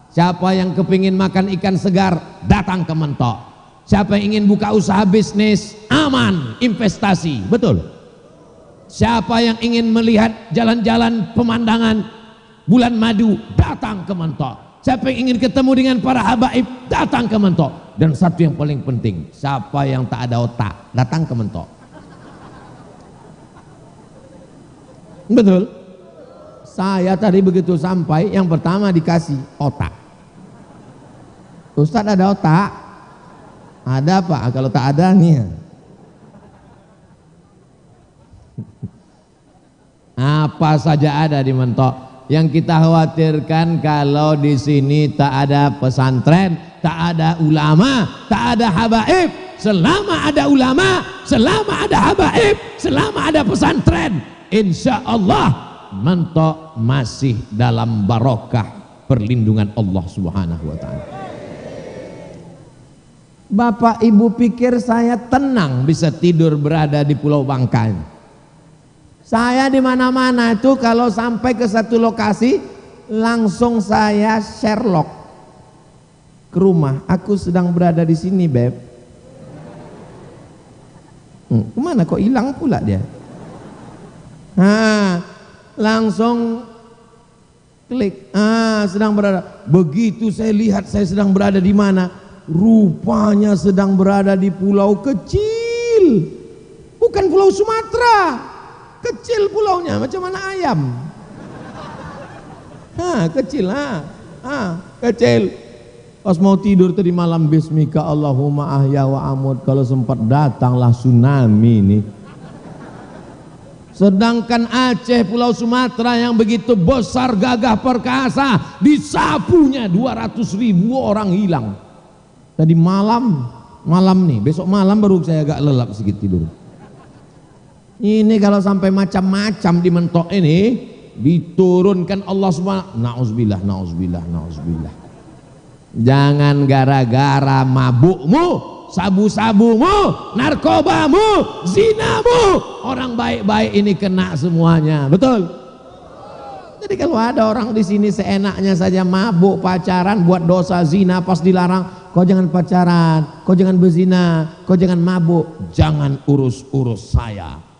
B: Siapa yang kepingin makan ikan segar, datang ke Mentok. Siapa yang ingin buka usaha bisnis, aman, investasi, betul. Siapa yang ingin melihat jalan-jalan pemandangan bulan madu, datang ke Mentok. Siapa yang ingin ketemu dengan para habaib, datang ke Mentok. Dan satu yang paling penting, siapa yang tak ada otak, datang ke Mentok. Betul? Saya tadi begitu sampai, yang pertama dikasih otak. Ustadz ada otak? Ada Pak, kalau tak ada nih. Apa saja ada di Mentok. Yang kita khawatirkan kalau di sini tak ada pesantren, tak ada ulama, tak ada habaib. Selama ada ulama, selama ada habaib, selama ada pesantren, insya Allah Mentok masih dalam barokah perlindungan Allah Subhanahu wa ta'ala. Bapak Ibu pikir saya tenang bisa tidur berada di Pulau Bangkai? Saya di mana-mana itu kalau sampai ke satu lokasi langsung saya Sherlock ke rumah. Aku sedang berada di sini, Beb. Kemana kok hilang pula dia? Langsung klik. Sedang berada. Begitu saya lihat saya sedang berada di mana, rupanya sedang berada di pulau kecil. Bukan Pulau Sumatera. Kecil pulaunya, macam mana ayam. Kecil, kecil. Pas mau tidur tadi malam, bismika Allahumma ahya wa amut. Kalau sempat datanglah tsunami ini. Sedangkan Aceh, Pulau Sumatera yang begitu besar, gagah perkasa, disapunya 200.000 orang hilang. Tadi malam nih, besok malam baru saya agak lelap sedikit tidur. Ini kalau sampai macam-macam di Mentok ini diturunkan Allah Subhanahu. Nauzubillah, nauzubillah, nauzubillah. Jangan gara-gara mabukmu, sabu-sabumu, narkobamu, zinamu, orang baik-baik ini kena semuanya. Betul? Jadi kalau ada orang di sini seenaknya saja mabuk, pacaran, buat dosa zina, pas dilarang, kau jangan pacaran, kau jangan berzina, kau jangan mabuk, jangan urus-urus saya.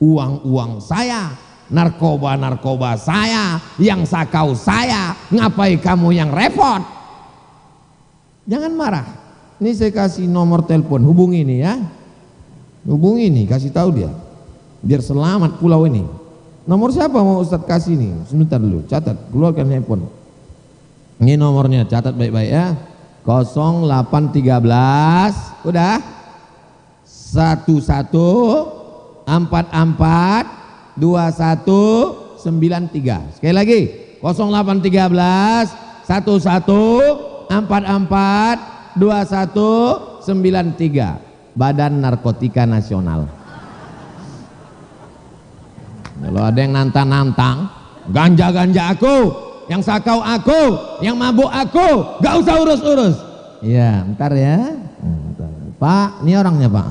B: Uang-uang saya, narkoba saya, yang sakau saya, ngapain kamu yang repot? Jangan marah. Ini saya kasih nomor telepon, hubungi ini ya. Hubungi ini, kasih tahu dia. Biar selamat pulau ini. Nomor siapa mau Ustadz kasih nih? Sebentar dulu, catat, keluarkan handphone. Ini nomornya, catat baik-baik ya. 0813, udah? 11442193. Sekali lagi, 0813 11442193. Badan Narkotika Nasional. Kalau ada yang nantang-nantang, ganja aku, yang sakau aku, yang mabuk aku, gak usah urus-urus. Iya, ntar ya. Bentar. Pak, ini orangnya Pak.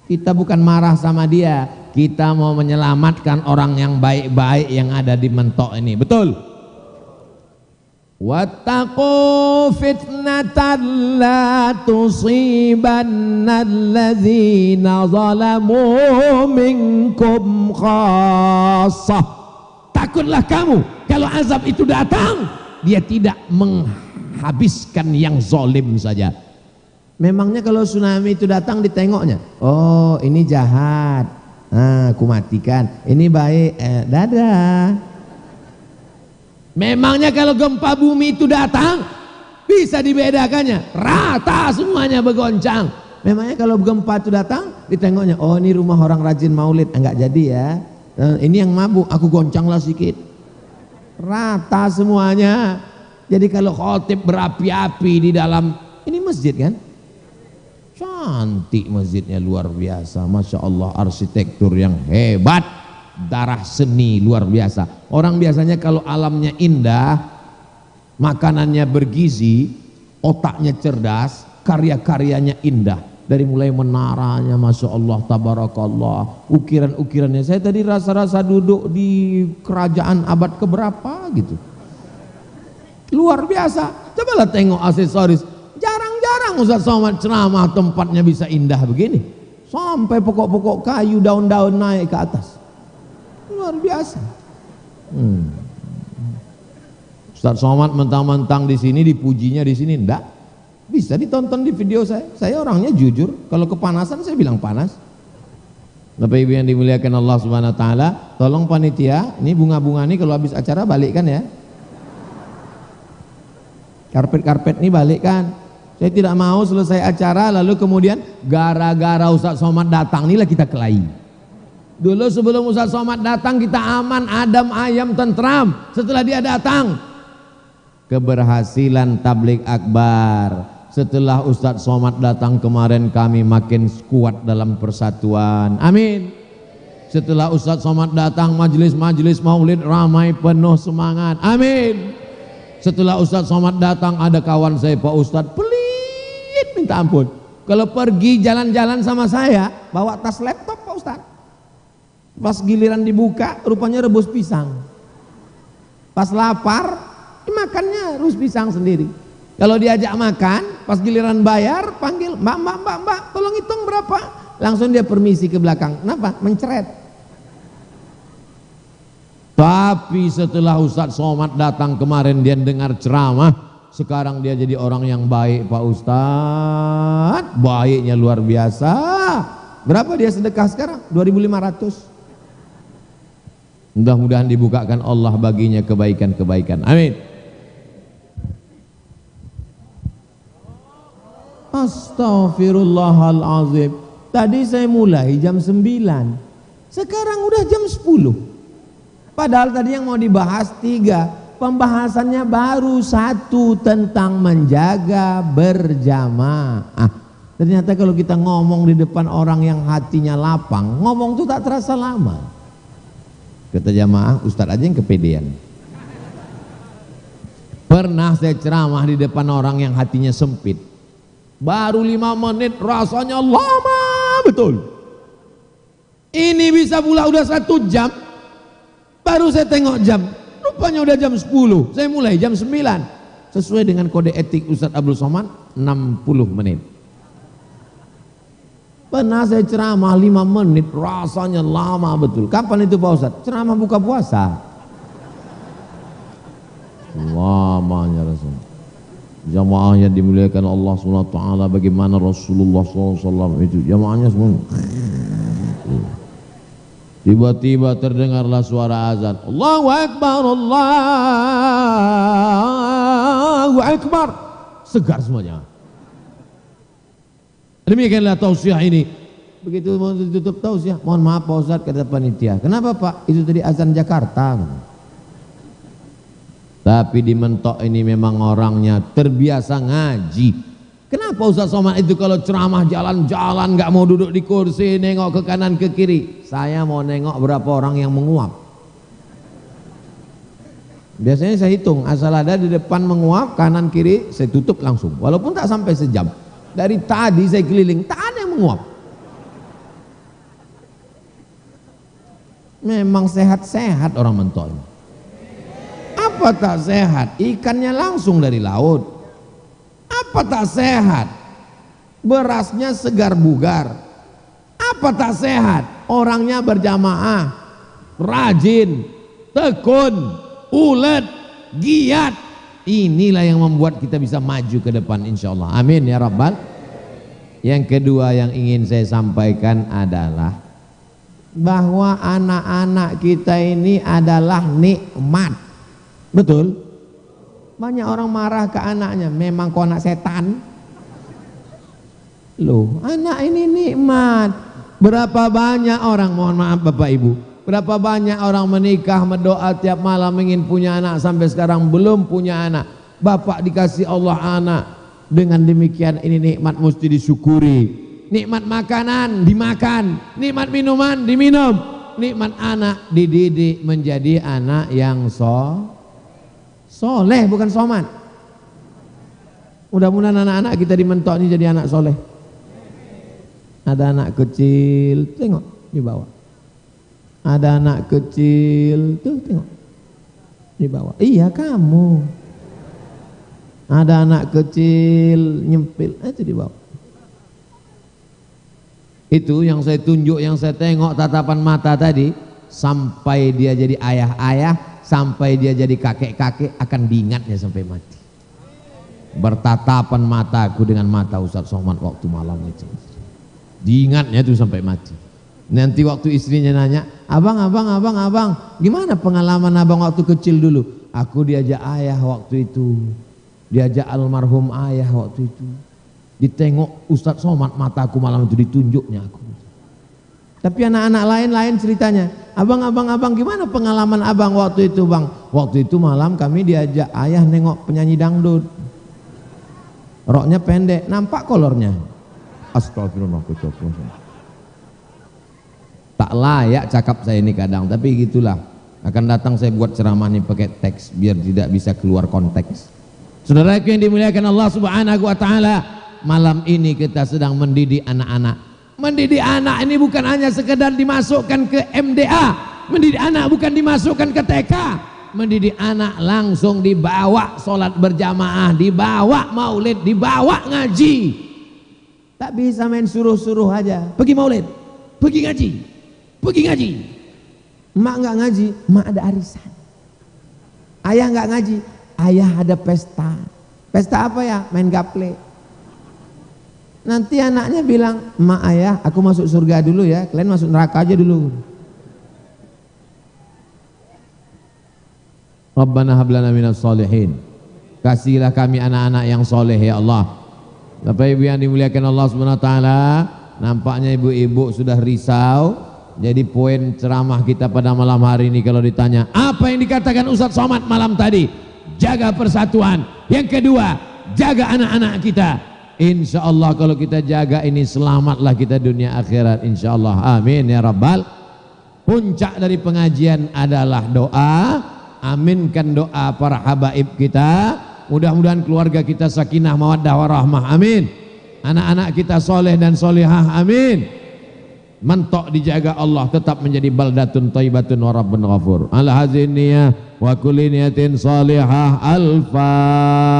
B: Kita bukan marah sama dia, kita mau menyelamatkan orang yang baik-baik yang ada di mentok ini. Betul? Wattaqu fitnatan la tusibanna alladzina zalamu minkum khassah. Takutlah kamu kalau azab itu datang, dia tidak menghabiskan yang zalim saja. Memangnya kalau tsunami itu datang ditengoknya, oh ini jahat, aku matikan, ini baik, dadah. Memangnya kalau gempa bumi itu datang bisa dibedakannya, rata semuanya bergoncang. Memangnya kalau gempa itu datang ditengoknya, oh ini rumah orang rajin maulid, enggak jadi ya, ini yang mabuk, aku goncanglah sedikit, rata semuanya. Jadi kalau khotib berapi-api di dalam, ini masjid kan, cantik masjidnya luar biasa, Masya Allah, arsitektur yang hebat, darah seni luar biasa. Orang biasanya kalau alamnya indah, makanannya bergizi, otaknya cerdas, karya-karyanya indah. Dari mulai menaranya, Masya Allah, tabarakallah, ukiran-ukirannya. Saya tadi rasa-rasa duduk di kerajaan abad keberapa gitu, luar biasa. Cobalah tengok aksesoris, jarang-jarang Ustaz Somad ceramah tempatnya bisa indah begini. Sampai pokok-pokok kayu, daun-daun naik ke atas, luar biasa. Ustaz Somad mentang-mentang di sini, dipujinya di sini, enggak. Bisa ditonton di video saya. Saya orangnya jujur. Kalau kepanasan saya bilang panas. Bapak Ibu yang dimuliakan Allah Subhanahu wa taala, tolong panitia, ini bunga-bunga ini kalau habis acara balikkan ya. Karpet-karpet ini balikkan. Saya tidak mau selesai acara lalu kemudian gara-gara Ustaz Somad datang inilah kita kelahi. Dulu sebelum Ustaz Somad datang kita aman, adem, ayam, tentram. Setelah dia datang, keberhasilan tabligh akbar. Setelah Ustaz Somad datang kemarin kami makin kuat dalam persatuan. Amin. Setelah Ustaz Somad datang majelis-majelis maulid ramai penuh semangat. Amin. Setelah Ustaz Somad datang ada kawan saya Pak Ustadz pelit minta ampun. Kalau pergi jalan-jalan sama saya bawa tas laptop Pak Ustadz. Pas giliran dibuka rupanya rebus pisang. Pas lapar makannya rebus pisang sendiri. Kalau diajak makan pas giliran bayar panggil mbak tolong hitung berapa. Langsung dia permisi ke belakang. Kenapa? Mencret. Tapi setelah Ustaz Somad datang kemarin dia dengar ceramah, sekarang dia jadi orang yang baik Pak Ustaz, baiknya luar biasa. Berapa dia sedekah sekarang? 2.500. Mudah-mudahan dibukakan Allah baginya kebaikan-kebaikan. Amin. Astaghfirullahalazim. Tadi saya mulai jam 9, sekarang udah jam 10. Padahal tadi yang mau dibahas 3, pembahasannya baru 1 tentang menjaga berjamaah. Ternyata kalau kita ngomong di depan orang yang hatinya lapang, ngomong itu tak terasa lama. Kata jamaah, Ustadz aja yang kepedean. Pernah saya ceramah di depan orang yang hatinya sempit, baru 5 menit rasanya lama betul. Ini bisa pula udah 1 jam. Baru saya tengok jam, rupanya udah jam 10. Saya mulai jam 9. Sesuai dengan kode etik Ustadz Abdul Somad 60 menit. Pernah saya ceramah 5 menit, rasanya lama betul. Kapan itu Pak Ustadz? Ceramah buka puasa. Lamanya rasanya. Jamaah yang dimuliakan Allah SWT, bagaimana Rasulullah SAW itu, jamaahnya semua. Tiba-tiba terdengarlah suara azan. Allahu Akbar, Allahu Akbar. Segar semuanya. Demikianlah tausiah ini. Begitu mau ditutup tausiah, mohon maaf Pak Ustadz kata panitia. Kenapa Pak? Itu tadi azan Jakarta. Tapi di Mentok ini memang orangnya terbiasa ngaji. Kenapa Ustadz Somad itu kalau ceramah jalan-jalan nggak mau duduk di kursi, nengok ke kanan ke kiri? Saya mau nengok berapa orang yang menguap. Biasanya saya hitung, asal ada di depan menguap, kanan kiri saya tutup langsung. Walaupun tak sampai sejam. Dari tadi saya keliling, tak ada yang menguap. Memang sehat-sehat orang Mentok ini. Apa tak sehat? Ikannya langsung dari laut. Apa tak sehat? Berasnya segar bugar. Apa tak sehat? Orangnya berjamaah, rajin, tekun, ulet, giat. Inilah yang membuat kita bisa maju ke depan insyaallah. Amin ya rabbal. Yang kedua yang ingin saya sampaikan adalah bahwa anak-anak kita ini adalah nikmat. Betul? Banyak orang marah ke anaknya, memang kau anak setan. Loh, anak ini nikmat. Berapa banyak orang, mohon maaf Bapak Ibu, berapa banyak orang menikah, berdoa tiap malam ingin punya anak, sampai sekarang belum punya anak. Bapak dikasih Allah anak, dengan demikian ini nikmat mesti disyukuri. Nikmat makanan dimakan, nikmat minuman diminum, nikmat anak dididik menjadi anak yang soleh, bukan somat. Mudah-mudahan anak-anak kita di Mentok ini jadi anak soleh. Ada anak kecil, tengok di bawah. Ada anak kecil, tuh tengok di bawah. Iya kamu. Ada anak kecil nyempil, itu di bawah. Itu yang saya tunjuk, yang saya tengok tatapan mata tadi, sampai dia jadi ayah-ayah, sampai dia jadi kakek-kakek, akan diingatnya sampai mati. Bertatapan mataku dengan mata Ustadz Somad waktu malam itu, diingatnya itu sampai mati. Nanti waktu istrinya nanya, abang, gimana pengalaman abang waktu kecil dulu? Aku diajak ayah waktu itu, diajak almarhum ayah waktu itu, ditengok Ustadz Somad, mataku malam itu ditunjuknya aku. Tapi anak-anak lain ceritanya, abang, gimana pengalaman abang waktu itu bang? Waktu itu malam kami diajak ayah nengok penyanyi dangdut, roknya pendek, nampak kolornya. Astagfirullah. Tak layak cakap saya ini kadang, tapi gitulah. Akan datang saya buat ceramah ini pakai teks biar tidak bisa keluar konteks. Saudaraku yang dimuliakan Allah Subhanahu wa taala, malam ini kita sedang mendidik anak-anak. Mendidik anak ini bukan hanya sekedar dimasukkan ke MDA, mendidik anak bukan dimasukkan ke TK. Mendidik anak langsung dibawa sholat berjamaah, dibawa maulid, dibawa ngaji. Tak bisa main suruh-suruh aja, pergi maulid, pergi ngaji, pergi ngaji. Mak nggak ngaji, mak ada arisan. Ayah nggak ngaji, ayah ada pesta. Pesta apa ya? Main gaple. Nanti anaknya bilang, mak ayah aku masuk surga dulu ya, kalian masuk neraka aja dulu. Rabbana hablana minas solihin. Kasihlah kami anak-anak yang soleh ya Allah. Bapak Ibu yang dimuliakan Allah Subhanahu wa taala, nampaknya ibu-ibu sudah risau. Jadi poin ceramah kita pada malam hari ini kalau ditanya, apa yang dikatakan Ustadz Somad malam tadi? Jaga persatuan. Yang kedua, jaga anak-anak kita. Insya Allah kalau kita jaga ini, selamatlah kita dunia akhirat insya Allah. Amin ya rabbal. Puncak dari pengajian adalah doa. Aminkan doa para habaib kita. Mudah-mudahan keluarga kita sakinah mawaddah warahmah. Amin. Anak-anak kita soleh dan solehah. Amin. Mentok dijaga Allah, tetap menjadi baldatun thayyibatun wa rabbun ghafur. Ala hadhihi niyyah wa kulli niyatin salihah. Al-Fatihah.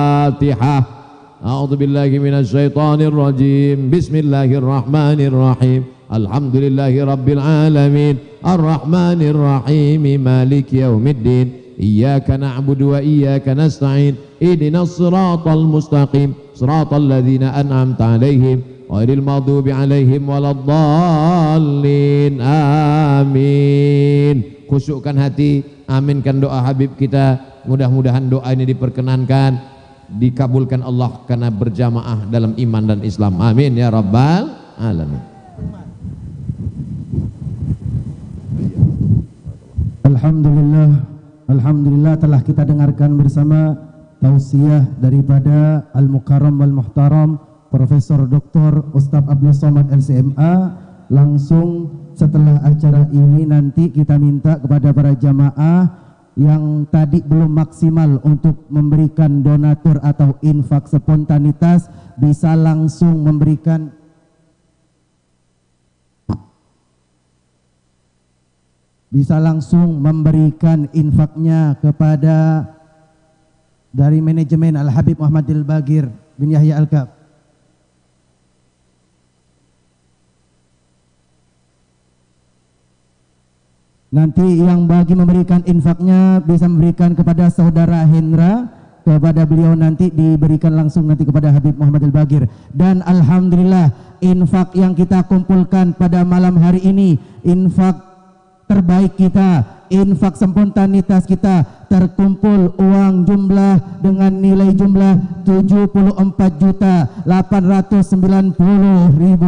B: A'udzu billahi minasy syaithanir rajim. Bismillahirrahmanirrahim. Alhamdulillahi rabbil alamin. Arrahmanir rahim. Maliki yaumiddin. Iyyaka na'budu wa iyyaka nasta'in. Ihdinas siratal mustaqim. Siratal ladzina an'amta 'alaihim ghairil maghdubi 'alaihim waladdallin. Amin. Khusyukkan hati, aminkan doa Habib kita. Mudah-mudahan doa ini diperkenankan, dikabulkan Allah karena berjamaah dalam iman dan Islam. Amin ya rabbal alamin.
A: Alhamdulillah telah kita dengarkan bersama tausiah daripada Al-Mukarram wal Muhtaram Profesor Dr. Ustadz Abdul Somad LCMA. Langsung setelah acara ini nanti kita minta kepada para jamaah yang tadi belum maksimal untuk memberikan donatur atau infak spontanitas bisa langsung memberikan infaknya kepada dari manajemen Al-Habib Muhammadil Bagir bin Yahya Al-Kaf. Nanti yang bagi memberikan infaknya bisa memberikan kepada saudara Hendra, kepada beliau nanti diberikan langsung nanti kepada Habib Muhammadil Bagir. Dan alhamdulillah infak yang kita kumpulkan pada malam hari ini, infak terbaik kita, infak spontanitas kita, terkumpul uang jumlah dengan nilai jumlah 74.890.000.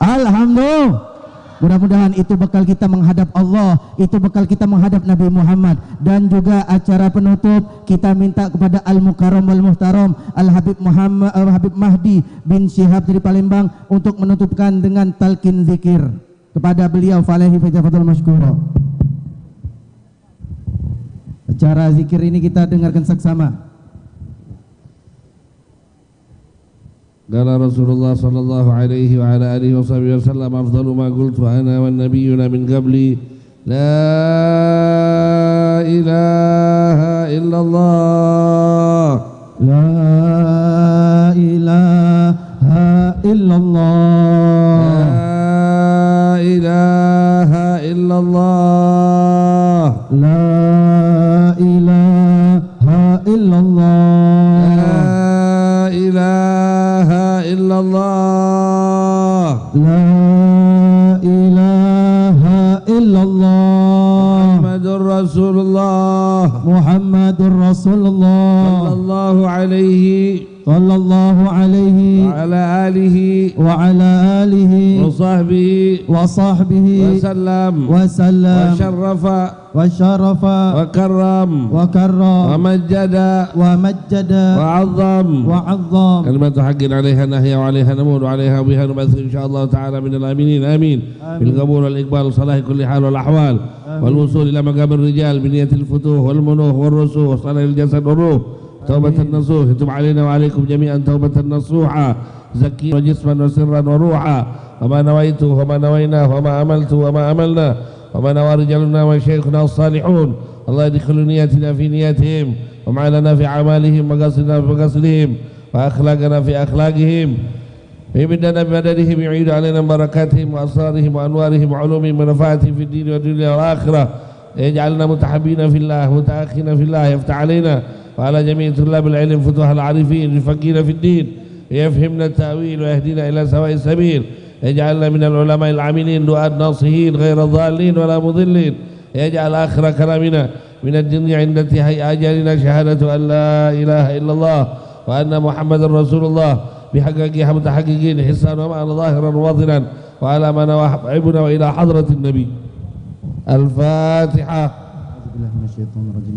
A: Alhamdulillah. Mudah-mudahan itu bekal kita menghadap Allah, itu bekal kita menghadap Nabi Muhammad. Dan juga acara penutup kita minta kepada Al-Mukarram wal Muhtaram Al-Habib Habib Mahdi bin Syihab dari Palembang untuk menutupkan dengan talqin zikir. Kepada beliau falahi fadhil masykura. Acara zikir ini kita dengarkan saksama.
C: Qala Rasulullah sallallahu alaihi wa ala alihi wa sahbihi wasallam afdalu ma qultu ana wan nabiyyuna min qabli la ilaha illallah
A: La ilaha illallah
C: la ilaha illallah
A: La ilaha illallah
C: la ilaha illallah
A: La ilaha illallah
C: Muhammadur Rasulullah
A: Muhammadur Rasulullah
C: sallallahu alaihi
A: sallallahu alaihi
C: wa ala alihi
A: wa ala alihi
C: wa sahbihi
A: wa sahbihi
C: wasallam
A: wa sallam
C: وشرف
A: wa syarafa
C: وكرم
A: wa karram
C: ومجد
A: wa majjada
C: وعظم
A: wa 'azzam.
C: كلمة حق عليها نحيا وعليها نموت وعليها بها نبث إن شاء الله تعالى من الآمنين آمين بالقبول والإقبال وصلاح كل حال والأحوال والوصول إلى مقام الرجال بنية الفتوح والمنوح والرسوخ وصلاح الجسد والروح توبة النصوح يتوب علينا وعليكم جميعا توبة نصوحا زكيا وجسما وسرا وروحا وما نويت وما نوينا وما أملت وما أملنا وما نوى رجالنا وشيخنا الصالحون الله يدخل نياتنا في نياتهم ومعلنا في أعمالهم وقصدنا في قصدهم وأخلاقنا في أخلاقهم ويمدنا بمددهم يعيد علينا بركاتهم وأسرارهم وأنوارهم وعلومهم ونفعاتهم في الدين والدنيا والآخرة يجعلنا متحبين في الله متأخين في الله يفتح علينا وعلى جميع طلاب العلم فتوح العارفين يفقهنا في الدين يفهمنا التأويل ويهدينا إلى سواء السبيل يجعلنا من العلماء العاملين دعاة ناصحين غير ضالين ولا مضلين يجعل آخر كلامنا من الدنيا عند انتهاء أجلنا شهادة أن لا إله إلا الله وأن محمد رسول الله بحقق متحققين حسان ومعنى ظاهرا وباطنا وعلى ما نوحبنا وإلى حضرة النبي. الفاتحة.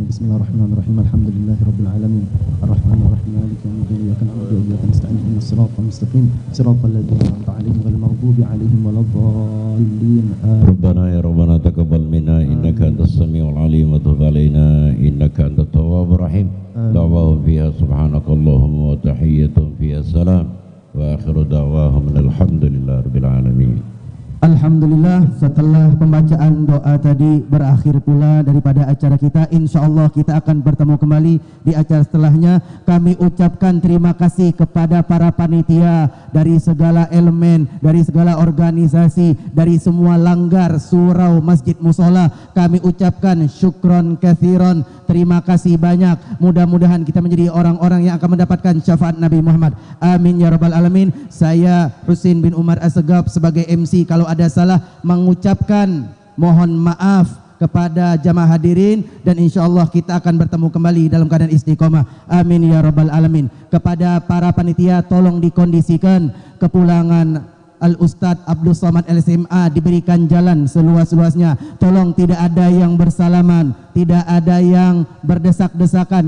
A: بسم الله الرحمن الرحيم الحمد لله رب العالمين الرحمن الرحيم مالك يوم الدين إياك نعبد وإياك نستعين اهدنا الصراط المستقيم صراط الذين أنعمت عليهم غير المغضوب عليهم ولا الضالين
D: ربنا يا ربنا تقبل منا إنك أنت السميع العليم وتب علينا إنك أنت التواب الرحيم دعواهم فيها سبحانك اللهم وتحيتهم فيها السلام وآخر دعواهم الحمد لله رب العالمين.
A: Alhamdulillah, setelah pembacaan doa tadi berakhir pula daripada acara kita. InsyaAllah kita akan bertemu kembali di acara setelahnya. Kami ucapkan terima kasih kepada para panitia dari segala elemen, dari segala organisasi, dari semua langgar, surau, masjid, musola. Kami ucapkan syukron kathiron, terima kasih banyak. Mudah-mudahan kita menjadi orang-orang yang akan mendapatkan syafaat Nabi Muhammad. Amin ya rabbal alamin. Saya Husin bin Umar Assegaf sebagai MC, kalau ada salah mengucapkan mohon maaf kepada jamaah hadirin, dan insyaallah kita akan bertemu kembali dalam keadaan istiqomah. Amin ya rabbal alamin. Kepada para panitia, tolong dikondisikan kepulangan Al-Ustadz Abdul Somad LSMA, diberikan jalan seluas-luasnya. Tolong tidak ada yang bersalaman, tidak ada yang berdesak-desakan.